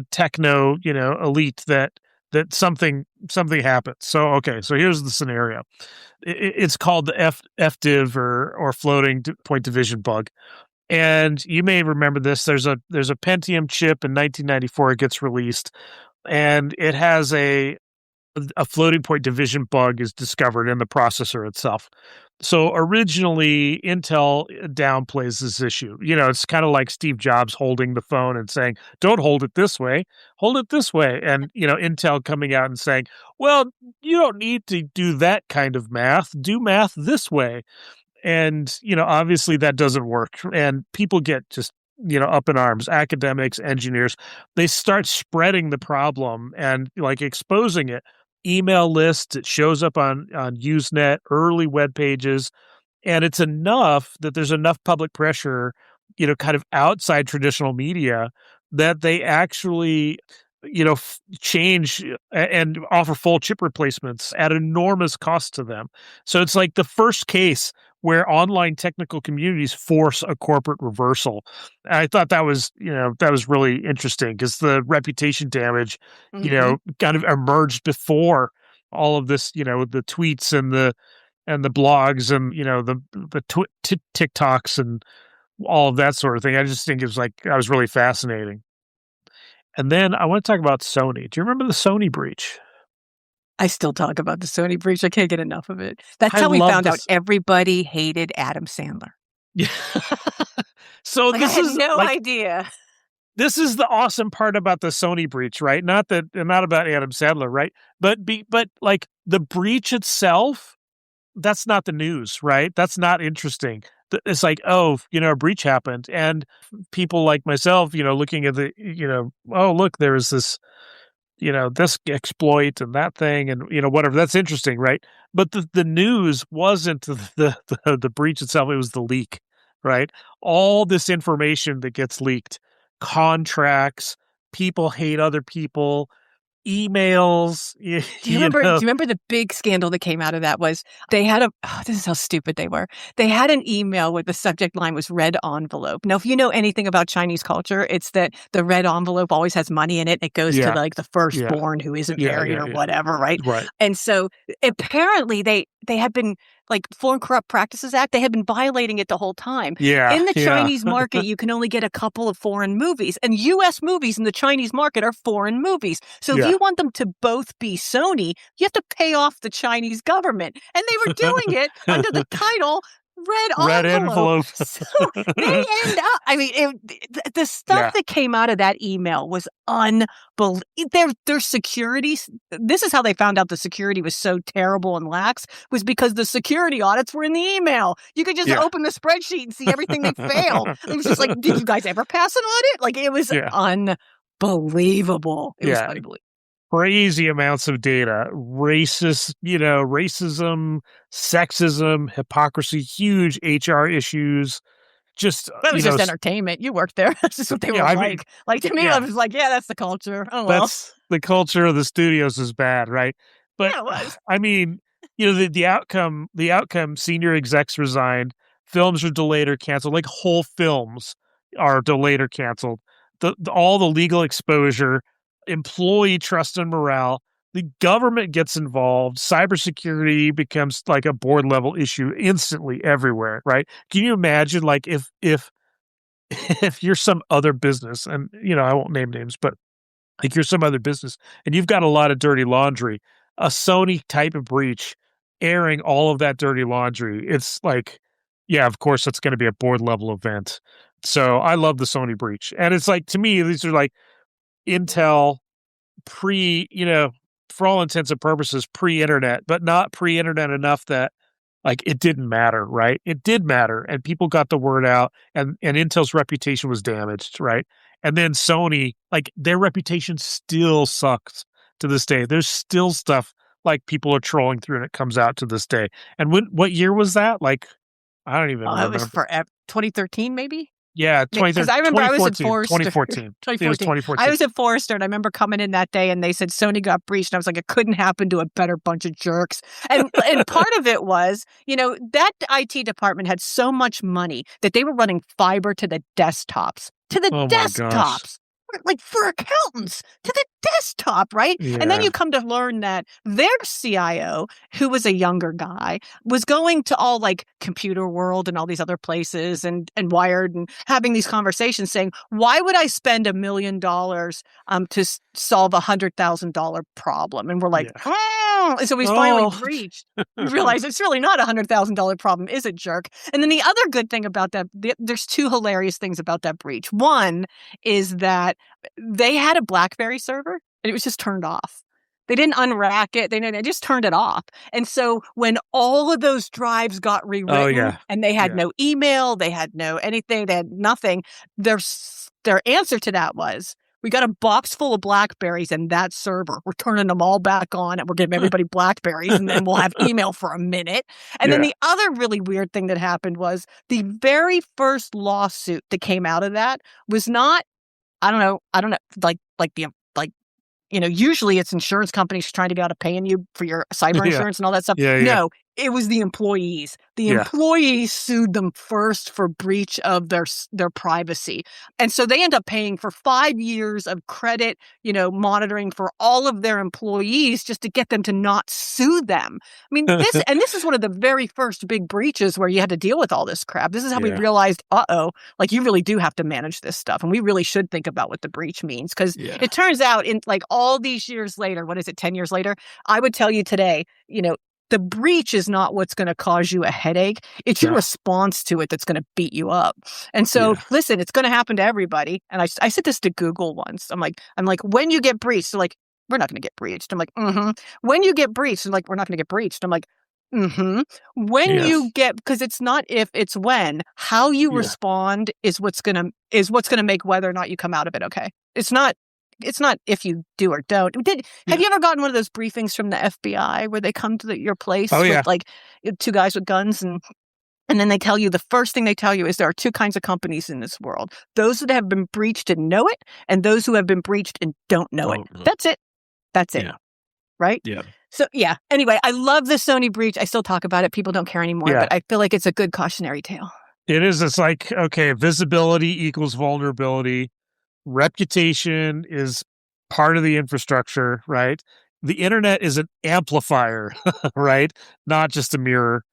techno, elite that something happens. So, okay, so here's the scenario. It's called the FDiv or floating point division bug. And you may remember this. There's a Pentium chip in 1994. It gets released, and it has a floating point division bug is discovered in the processor itself. So originally, Intel downplays this issue. It's kind of like Steve Jobs holding the phone and saying, "Don't hold it this way, hold it this way." And Intel coming out and saying, "Well, you don't need to do that kind of math. Do math this way." And obviously that doesn't work, and people get just up in arms. Academics, engineers, they start spreading the problem and like exposing it. Email lists, it shows up on Usenet, early web pages, and it's enough that there's enough public pressure, kind of outside traditional media, that they actually change and offer full chip replacements at enormous cost to them. So it's like the first case where online technical communities force a corporate reversal. I thought that was really interesting because the reputation damage, kind of emerged before all of this, the tweets and the blogs and, the TikToks and all of that sort of thing. I just think it was that was really fascinating. And then I want to talk about Sony. Do you remember the Sony breach? I still talk about the Sony breach. I can't get enough of it. That's how we found out everybody hated Adam Sandler. Yeah. So I had no idea. This is the awesome part about the Sony breach, right? Not about Adam Sandler, right? But like the breach itself, that's not the news, right? That's not interesting. It's like, a breach happened, and people like myself, looking at the, oh, look, there is this, this exploit and that thing and, whatever. That's interesting, right? But the news wasn't the breach itself. It was the leak, right? All this information that gets leaked, contracts, people hate other people, emails. Do you remember the big scandal that came out of that was they had this is how stupid they were. They had an email where the subject line was red envelope. Now, if you know anything about Chinese culture, it's that the red envelope always has money in it. It goes to like the firstborn who isn't married or whatever, right? Right. And so apparently they had been like Foreign Corrupt Practices Act, they had been violating it the whole time. Yeah. In the Chinese market, you can only get a couple of foreign movies, and U.S. movies in the Chinese market are foreign movies. So if you want them to both be Sony, you have to pay off the Chinese government. And they were doing it under the title Red envelope. So they end up, the stuff that came out of that email was unbelievable. Their security, this is how they found out the security was so terrible and lax, was because the security audits were in the email. You could just open the spreadsheet and see everything they failed. It was just like, did you guys ever pass an audit? Like, it was unbelievable. It was unbelievable. crazy amounts of data, racism, sexism, hypocrisy, huge HR issues, just, That was just entertainment. You worked there. That's just what they yeah, were I mean, like. Like, to me, I yeah, was like, yeah, that's the culture. Oh, well. that's the culture of the studios is bad, right? But Yeah, it was. I mean, the outcome, senior execs resigned, films are delayed or canceled, like whole films are delayed or canceled. All the legal exposure, employee trust and morale, the government gets involved, cybersecurity becomes like a board level issue instantly everywhere, right? Can you imagine like if if you're some other business, and I won't name names, but like you're some other business and you've got a lot of dirty laundry, a Sony type of breach, airing all of that dirty laundry. It's like, yeah, of course, that's going to be a board level event. So I love the Sony breach. And it's like, to me, these are like Intel pre, for all intents and purposes, pre internet, but not pre internet enough that like it didn't matter, right? It did matter, and people got the word out, and Intel's reputation was damaged, right? And then Sony, like their reputation still sucks to this day. There's still stuff like people are trolling through, and it comes out to this day. And what year was that? Like, I don't even Oh, it was remember. forever. 2013, maybe? Yeah, Because I remember I was at 2014, Forrester. 2014. It was 2014. I 2014. was at Forrester, and I remember coming in that day, and they said Sony got breached. And I was like, it couldn't happen to a better bunch of jerks. And part of it was, that IT department had so much money that they were running fiber to the desktops. To the Oh my gosh. desktops. Like for accountants, to the desktop, right? And then Yeah. you come to learn that their CIO, who was a younger guy, was going to all like Computer World and all these other places and Wired and having these conversations saying, why would I spend $1 million to solve $100,000 problem? And we're like, Yeah. oh. So he's finally Oh. breached. We realize it's really not $100,000 problem, is it, jerk? And then the other good thing about that, there's two hilarious things about that breach. One is that they had a BlackBerry server and it was just turned off. They didn't unrack it. They just turned it off. And so when all of those drives got rewritten and they had no email, they had no anything, they had nothing, their answer to that was, we got a box full of Blackberries and that server. We're turning them all back on and we're giving everybody Blackberries and then we'll have email for a minute. And then the other really weird thing that happened was the very first lawsuit that came out of that was not, I don't know, usually it's insurance companies trying to get out of paying you for your cyber insurance and all that stuff. No, it was the employees. The employees sued them first for breach of their privacy. And so they end up paying for 5 years of credit, monitoring for all of their employees just to get them to not sue them. I mean, this is one of the very first big breaches where you had to deal with all this crap. This is how we realized, like you really do have to manage this stuff. And we really should think about what the breach means. Because it turns out in like all these years later, what is it, 10 years later, I would tell you today, the breach is not what's going to cause you a headache. It's your response to it that's going to beat you up. And so, listen, it's going to happen to everybody. And I said this to Google once. I'm like, when you get breached, they're like, we're not going to get breached. I'm like, When you get breached, they're like, we're not going to get breached. I'm like, When you get, because it's not if, it's when. How you respond is what's going to make whether or not you come out of it okay. It's not if you do or don't. Have you ever gotten one of those briefings from the FBI where they come to your place with like two guys with guns and then they tell you, the first thing they tell you is there are two kinds of companies in this world. Those that have been breached and know it, and those who have been breached and don't know it. That's it. That's it. Yeah. Right? Yeah. So, anyway, I love the Sony breach. I still talk about it. People don't care anymore, but I feel like it's a good cautionary tale. It is. It's like, okay, visibility equals vulnerability. Reputation is part of the infrastructure, right? The internet is an amplifier, right? Not just a mirror.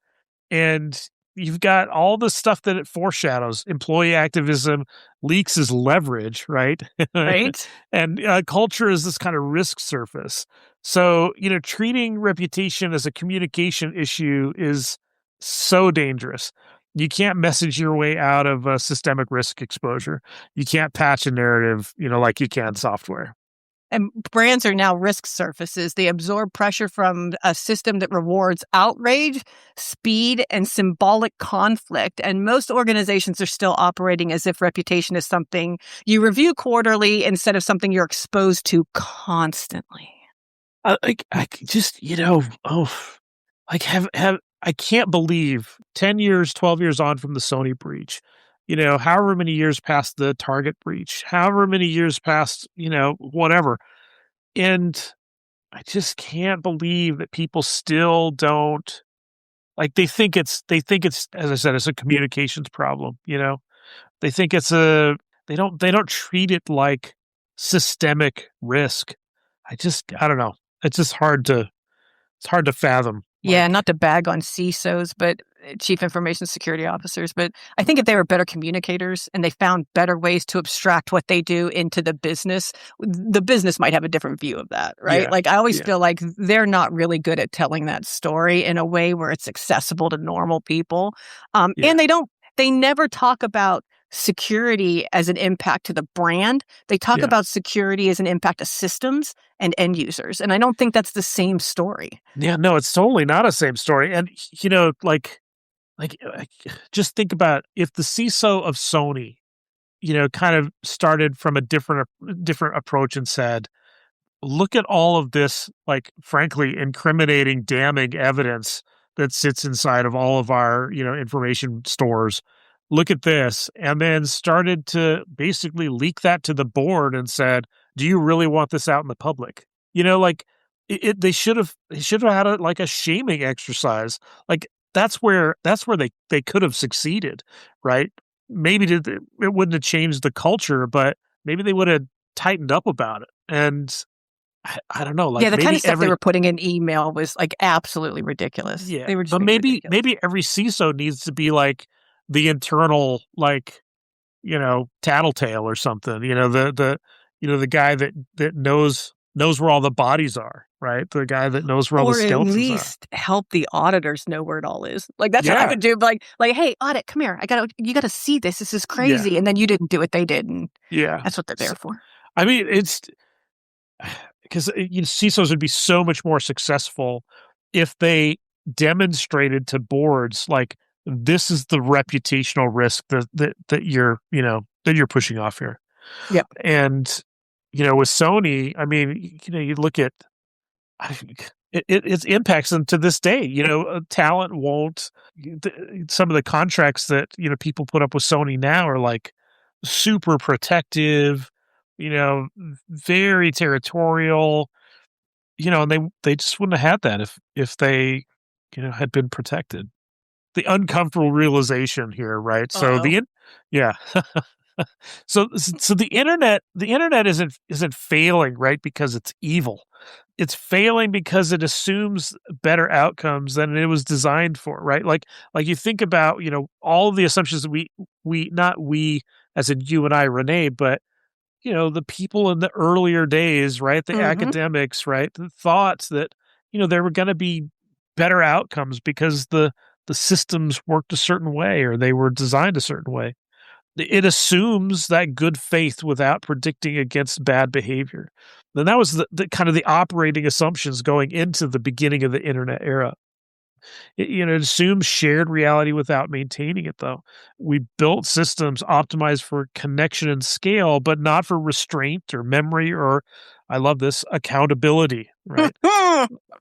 And you've got all the stuff that it foreshadows. Employee activism, leaks is leverage, right? Right. And culture is this kind of risk surface. So, treating reputation as a communication issue is so dangerous. You can't message your way out of a systemic risk exposure. You can't patch a narrative, like you can software. And brands are now risk surfaces. They absorb pressure from a system that rewards outrage, speed, and symbolic conflict. And most organizations are still operating as if reputation is something you review quarterly instead of something you're exposed to constantly. I just, like have I can't believe 10 years, 12 years on from the Sony breach, however many years past the Target breach, however many years past, whatever. And I just can't believe that people still don't like they think it's as I said, it's a communications problem, They think it's a they don't treat it like systemic risk. I don't know. It's just hard to fathom, Yeah, like not to bag on CISOs, but chief information security officers, but I think if they were better communicators and they found better ways to abstract what they do into the business might have a different view of that, right? yeah, Like I always yeah, feel like they're not really good at telling that story in a way where it's accessible to normal people. yeah, And they never talk about security as an impact to the brand. They talk yeah. about security as an impact to systems and end users. And I don't think that's the same story. Yeah, no, it's totally not a same story, and, just think about if the CISO of Sony, kind of started from a different approach and said, look at all of this, like, frankly, incriminating, damning evidence that sits inside of all of our, information stores. Look at this. And then started to basically leak that to the board and said, do you really want this out in the public? Like they should have had like a shaming exercise. Like that's where they could have succeeded, right? Maybe it wouldn't have changed the culture, but maybe they would have tightened up about it. And I don't know, Yeah, like, the kind of maybe stuff they every were putting in email was, like, absolutely ridiculous. yeah, They were just but being maybe ridiculous. maybe every CISO needs to be, like, the internal, like, tattletale or something, the guy that knows where all the bodies are, right? The guy that knows where all the Or at skeletons are. least help the auditors know where it all is. Like, that's what I Yeah, would do, like, "Hey, audit, come here. You gotta see this. This is yeah, crazy." And then you didn't do it, they did, and yeah. that's what they're S there for. I mean, it's because CISOs would be so much more successful if they demonstrated to boards like this is the reputational risk that you're pushing off here. Yep. And with Sony, I mean, you look at I it impacts them to this day. Talent won't. Some of the contracts that people put up with Sony now are like super protective, very territorial, and they just wouldn't have had that if they, had been protected. The uncomfortable realization here, right? So Uh-oh. yeah. So the internet isn't failing, right? Because it's evil. It's failing because it assumes better outcomes than it was designed for, right? Like you think about, all of the assumptions that we not we as in you and I, Renee, but the people in the earlier days, right? The Mhm. academics, right? The thoughts that, there were going to be better outcomes because the systems worked a certain way or they were designed a certain way. It assumes that good faith without predicting against bad behavior. And that was the kind of the operating assumptions going into the beginning of the internet era. It assumes shared reality without maintaining it, though. We built systems optimized for connection and scale, but not for restraint or memory or, I love this, accountability, right?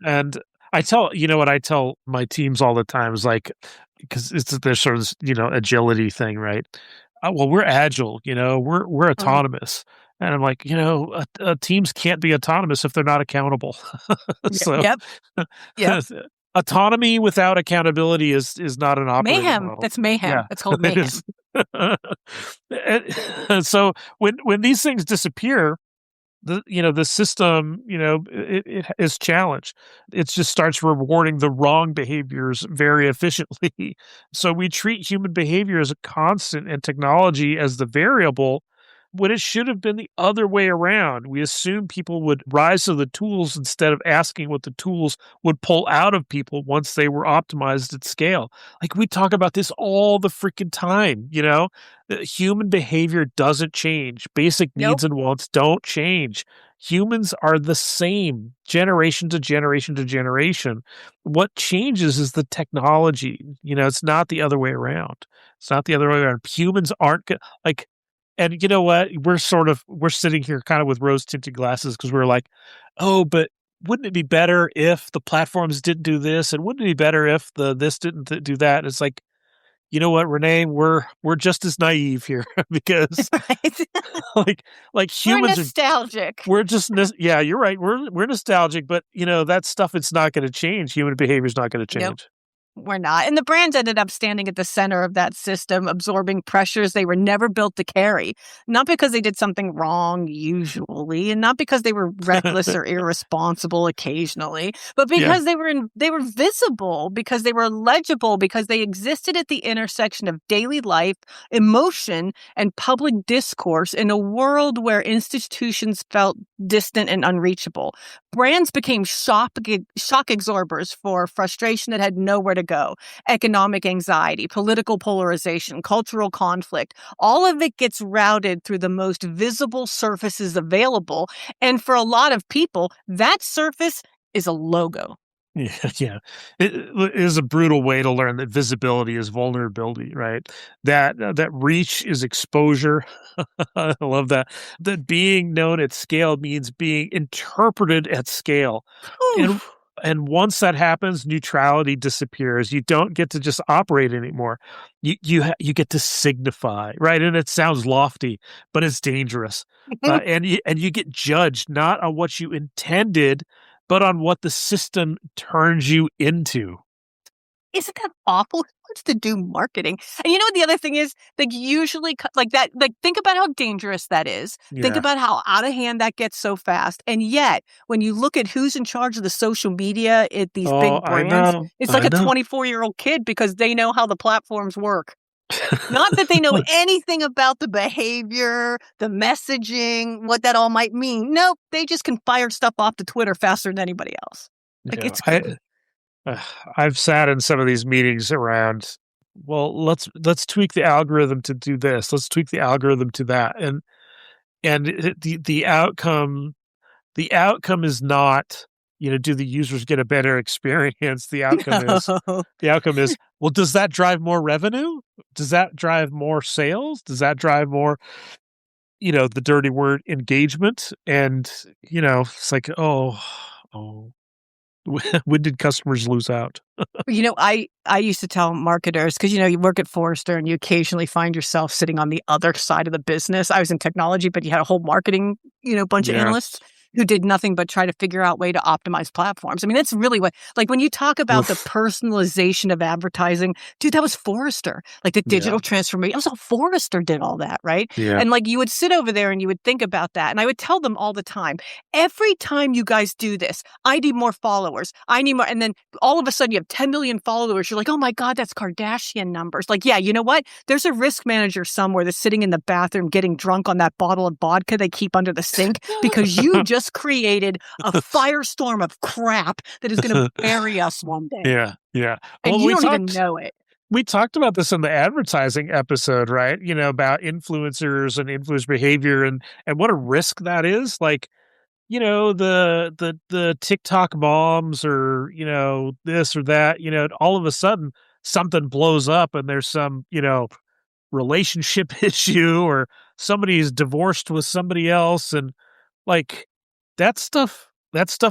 And what I tell my teams all the time is like, because there's sort of this, agility thing, right? Well, we're agile, we're Mhm. autonomous. And I'm like, teams can't be autonomous if they're not accountable. Yep, So yep, yep. autonomy without accountability is not an operating Mayhem. model. That's mayhem. Yeah, That's called it mayhem. is. And so when these things disappear, the system, it is challenged. It just starts rewarding the wrong behaviors very efficiently. So we treat human behavior as a constant and technology as the variable when it should have been the other way around. We assume people would rise to the tools instead of asking what the tools would pull out of people once they were optimized at scale. Like we talk about this all the freaking time, Human behavior doesn't change. Basic Nope. needs and wants don't change. Humans are the same generation to generation to generation. What changes is the technology. It's not the other way around. It's not the other way around. Humans aren't like, and you know what? We're sitting here kind of with rose tinted glasses because we're like, oh, but wouldn't it be better if the platforms didn't do this? And wouldn't it be better if this didn't do that? It's like, you know what, Renee, we're just as naive here because Right? like We're humans are nostalgic. we're just yeah, you're right. We're nostalgic, but that stuff, it's not going to change. Human behavior is not going to Nope. change. We're not. And the brands ended up standing at the center of that system, absorbing pressures they were never built to carry. Not because they did something wrong, usually, and not because they were reckless or irresponsible occasionally, but Yeah. because they were visible, because they were legible, because they existed at the intersection of daily life, emotion, and public discourse in a world where institutions felt distant and unreachable. Brands became shock absorbers for frustration that had nowhere to go. Economic anxiety, political polarization, cultural conflict, all of it gets routed through the most visible surfaces available. And for a lot of people, that surface is a logo. Yeah, yeah. It is a brutal way to learn that visibility is vulnerability, right? That reach is exposure. I love that. That being known at scale means being interpreted at scale. And Oof. and once that happens, neutrality disappears. You don't get to just operate anymore. You get to signify, right? And it sounds lofty, but it's dangerous. And you get judged not on what you intended, but on what the system turns you into. Isn't that awful? Who wants to do marketing? And you know what the other thing is? Like usually like that, like think about how dangerous that is. Think Yeah. about how out of hand that gets so fast. And yet, when you look at who's in charge of the social media at these Oh, big I brands, know. it's like I a know. 24-year-old kid because they know how the platforms work. Not that they know anything about the behavior, the messaging, what that all might mean. Nope, they just can fire stuff off to Twitter faster than anybody else. Like Yeah. it's good. Uh, I've sat in some of these meetings around, well, let's tweak the algorithm to do this. Let's tweak the algorithm to that. The outcome is not, do the users get a better experience? No. The outcome is, well, does that drive more revenue? Does that drive more sales? Does that drive more, the dirty word engagement? And, it's like, oh, when did customers lose out? I used to tell marketers, because, you work at Forrester and you occasionally find yourself sitting on the other side of the business. I was in technology, but you had a whole marketing, bunch of Yeah. analysts who did nothing but try to figure out way to optimize platforms. I mean, that's really what, like when you talk about the Oof. personalization of advertising, dude, that was Forrester. Like the Yeah. digital transformation, it was all Forrester did all that, right? Yeah. And like you would sit over there and you would think about that. And I would tell them all the time, every time you guys do this, I need more followers. I need more. And then all of a sudden you have 10 million followers. You're like, oh my God, that's Kardashian numbers. Like, yeah, you know what? There's a risk manager somewhere that's sitting in the bathroom getting drunk on that bottle of vodka they keep under the sink because you just created a firestorm of crap that is going to bury us one day. Yeah. Yeah. And Well, you don't even know it. we talked about this in the advertising episode, right? About influencers and influencer behavior and what a risk that is. Like, the TikTok moms or, this or that, all of a sudden something blows up and there's some, relationship issue or somebody's divorced with somebody else. And like that stuff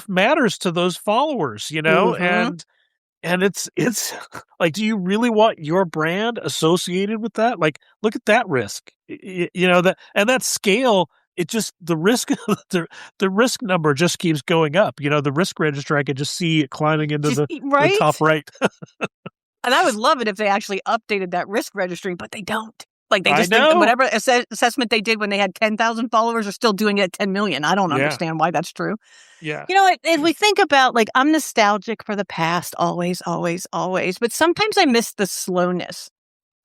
matters to those followers, Mhm. and it's like, do you really want your brand associated with that? Like, look at that risk. That scale, it just the risk the risk number just keeps going up. The risk register, I could just see it climbing into the top Right? right. And I would love it if they actually updated that risk registry, but they don't. Like they I just think know. whatever assessment they did when they had 10,000 followers are still doing it at 10 million. I don't Yeah. understand why that's true. Yeah. If we think about, like, I'm nostalgic for the past, always, always, always, but sometimes I miss the slowness,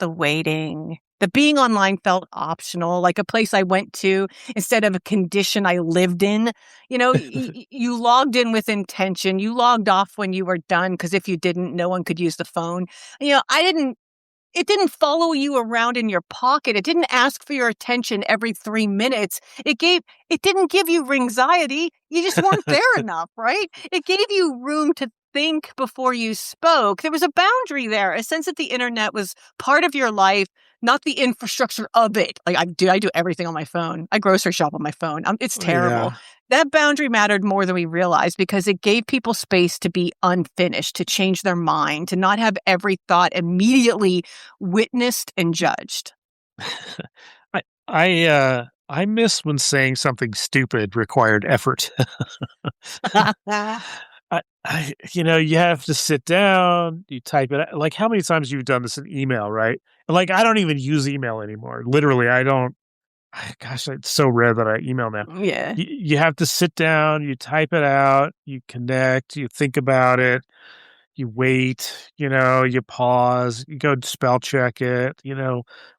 the waiting. The being online felt optional, like a place I went to instead of a condition I lived in. You logged in with intention. You logged off when you were done because if you didn't, no one could use the phone. It didn't follow you around in your pocket. It didn't ask for your attention every 3 minutes. It didn't give you anxiety. You just weren't there enough, right? It gave you room to think before you spoke. There was a boundary there, a sense that the internet was part of your life, not the infrastructure of it. Like, I do everything on my phone. I grocery shop on my phone. It's terrible. Yeah. That boundary mattered more than we realized because it gave people space to be unfinished, to change their mind, to not have every thought immediately witnessed and judged. I miss when saying something stupid required effort. You have to sit down, you type it out. Like, how many times you've done this in email, right? And, like, I don't even use email anymore. Literally, I don't. Gosh, it's so rare that I email now. Yeah. You have to sit down, you type it out, you connect, you think about it, you wait, you pause, you go spell check it,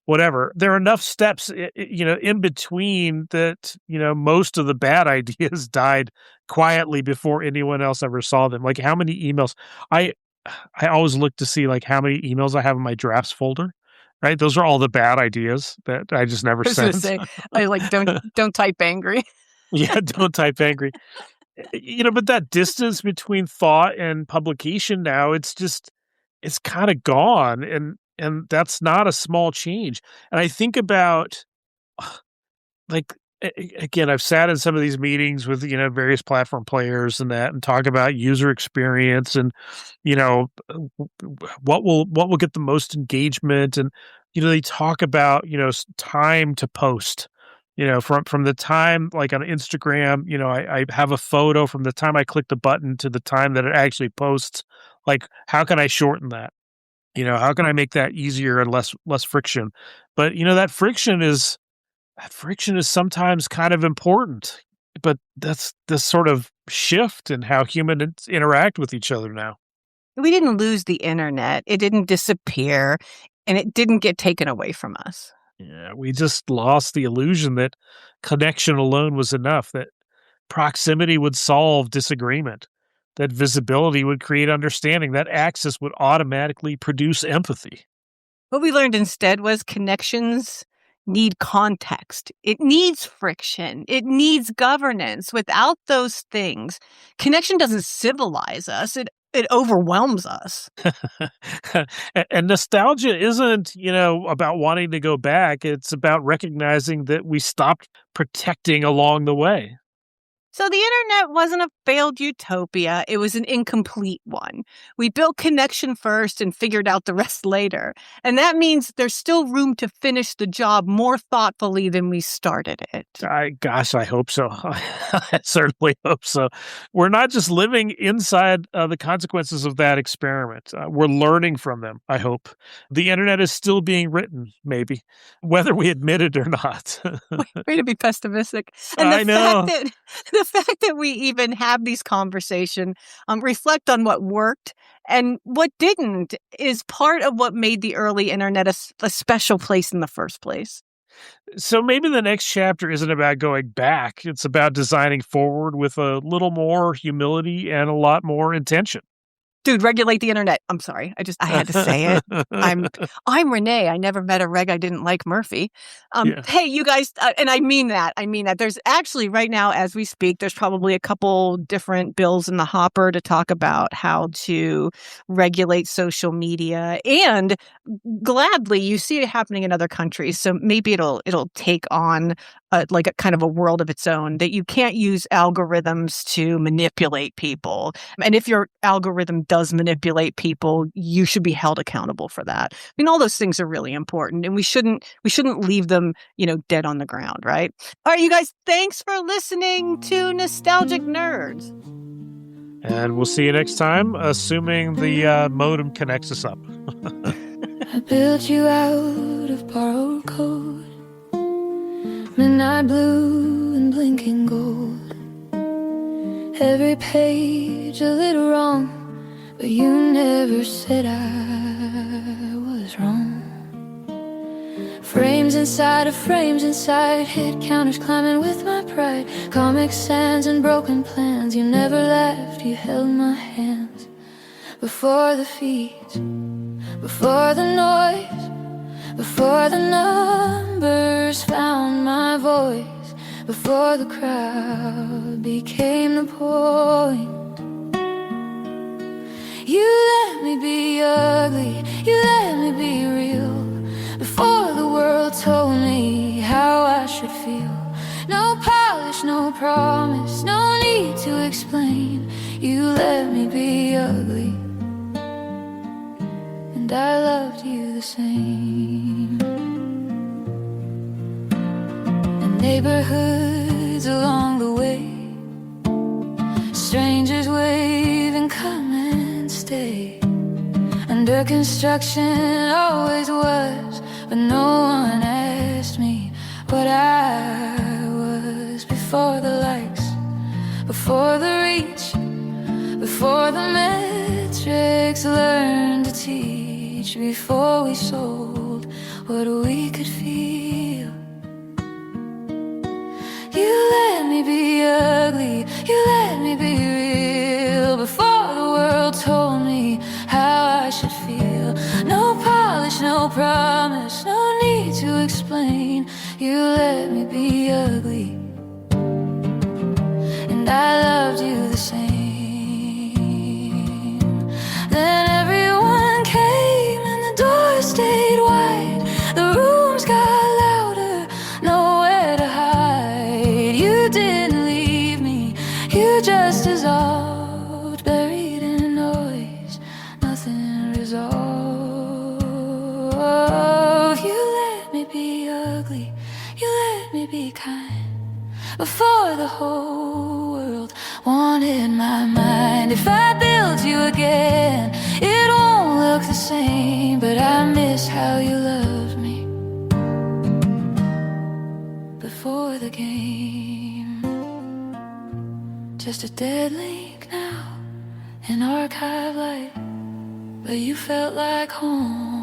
whatever. There are enough steps, in between that, most of the bad ideas died quietly before anyone else ever saw them. Like, how many emails I I always look to see, like, how many emails I have in my drafts folder, right? Those are all the bad ideas that I just never I was gonna sent. say, I like don't type angry. Yeah, don't type angry. But that distance between thought and publication now, it's kinda gone, and that's not a small change. And I think about, like, again, I've sat in some of these meetings with, various platform players and that, and talk about user experience and, what will get the most engagement. And, they talk about, time to post, from the time, like on Instagram, I have a photo from the time I click the button to the time that it actually posts. Like, how can I shorten that? How can I make that easier and less friction? But, that friction is sometimes kind of important, but that's the sort of shift in how humans interact with each other now. We didn't lose the internet. It didn't disappear, and it didn't get taken away from us. Yeah, we just lost the illusion that connection alone was enough, that proximity would solve disagreement, that visibility would create understanding, that access would automatically produce empathy. What we learned instead was connections need context. It needs friction. It needs governance. Without those things, connection doesn't civilize us. It overwhelms us. And nostalgia isn't, about wanting to go back. It's about recognizing that we stopped protecting along the way. So the internet wasn't a failed utopia. It was an incomplete one. We built connection first and figured out the rest later. And that means there's still room to finish the job more thoughtfully than we started it. I hope so. I certainly hope so. We're not just living inside the consequences of that experiment. We're learning from them, I hope. The internet is still being written, maybe, whether we admit it or not. Way to be pessimistic. And I know. the fact that we even have these conversations, reflect on what worked and what didn't is part of what made the early internet a special place in the first place. So maybe the next chapter isn't about going back. It's about designing forward with a little more humility and a lot more intention. Dude, regulate the internet. I'm sorry. I had to say it. I'm Renee. I never met a reg I didn't like Murphy. Yeah. Hey, you guys, and I mean that. I mean that. There's actually right now, as we speak, there's probably a couple different bills in the hopper to talk about how to regulate social media. And gladly, you see it happening in other countries. So maybe it'll take on like a kind of a world of its own, that you can't use algorithms to manipulate people. And if your algorithm does manipulate people, you should be held accountable for that. I mean, all those things are really important, and we shouldn't leave them, dead on the ground, right? All right, you guys, thanks for listening to Nostalgic Nerds. And we'll see you next time, assuming the modem connects us up. I built you out of borrowed code, midnight blue and blinking gold. Every page a little wrong, but you never said I was wrong. Frames inside of frames inside, hit counters climbing with my pride. Comic sans and broken plans, you never left, you held my hands. Before the feet, before the noise, before the numbers found my voice, before the crowd became the point. You let me be ugly, you let me be real, before the told me how I should feel. No polish, no promise, no need to explain. You let me be ugly, and I loved you the same. And neighborhoods along the way, strangers wave and come and stay. Under construction always was, but no one asked me what I was. Before the likes, before the reach, before the metrics learned to teach, before we sold what we could feel. You let me be ugly, you let me be real, before the world told me how I should feel. No polish, no promise, no need to explain. You let me be ugly, and I loved you the same. Then everyone came and the doors stayed wide. The rooms got louder, nowhere to hide. You didn't leave me, you just dissolved, buried in noise, nothing resolved. You let me be ugly, you let me be kind, before the whole world wanted my mind. If I build you again, it won't look the same, but I miss how you loved me before the game. Just a dead link now, an archive light, but you felt like home.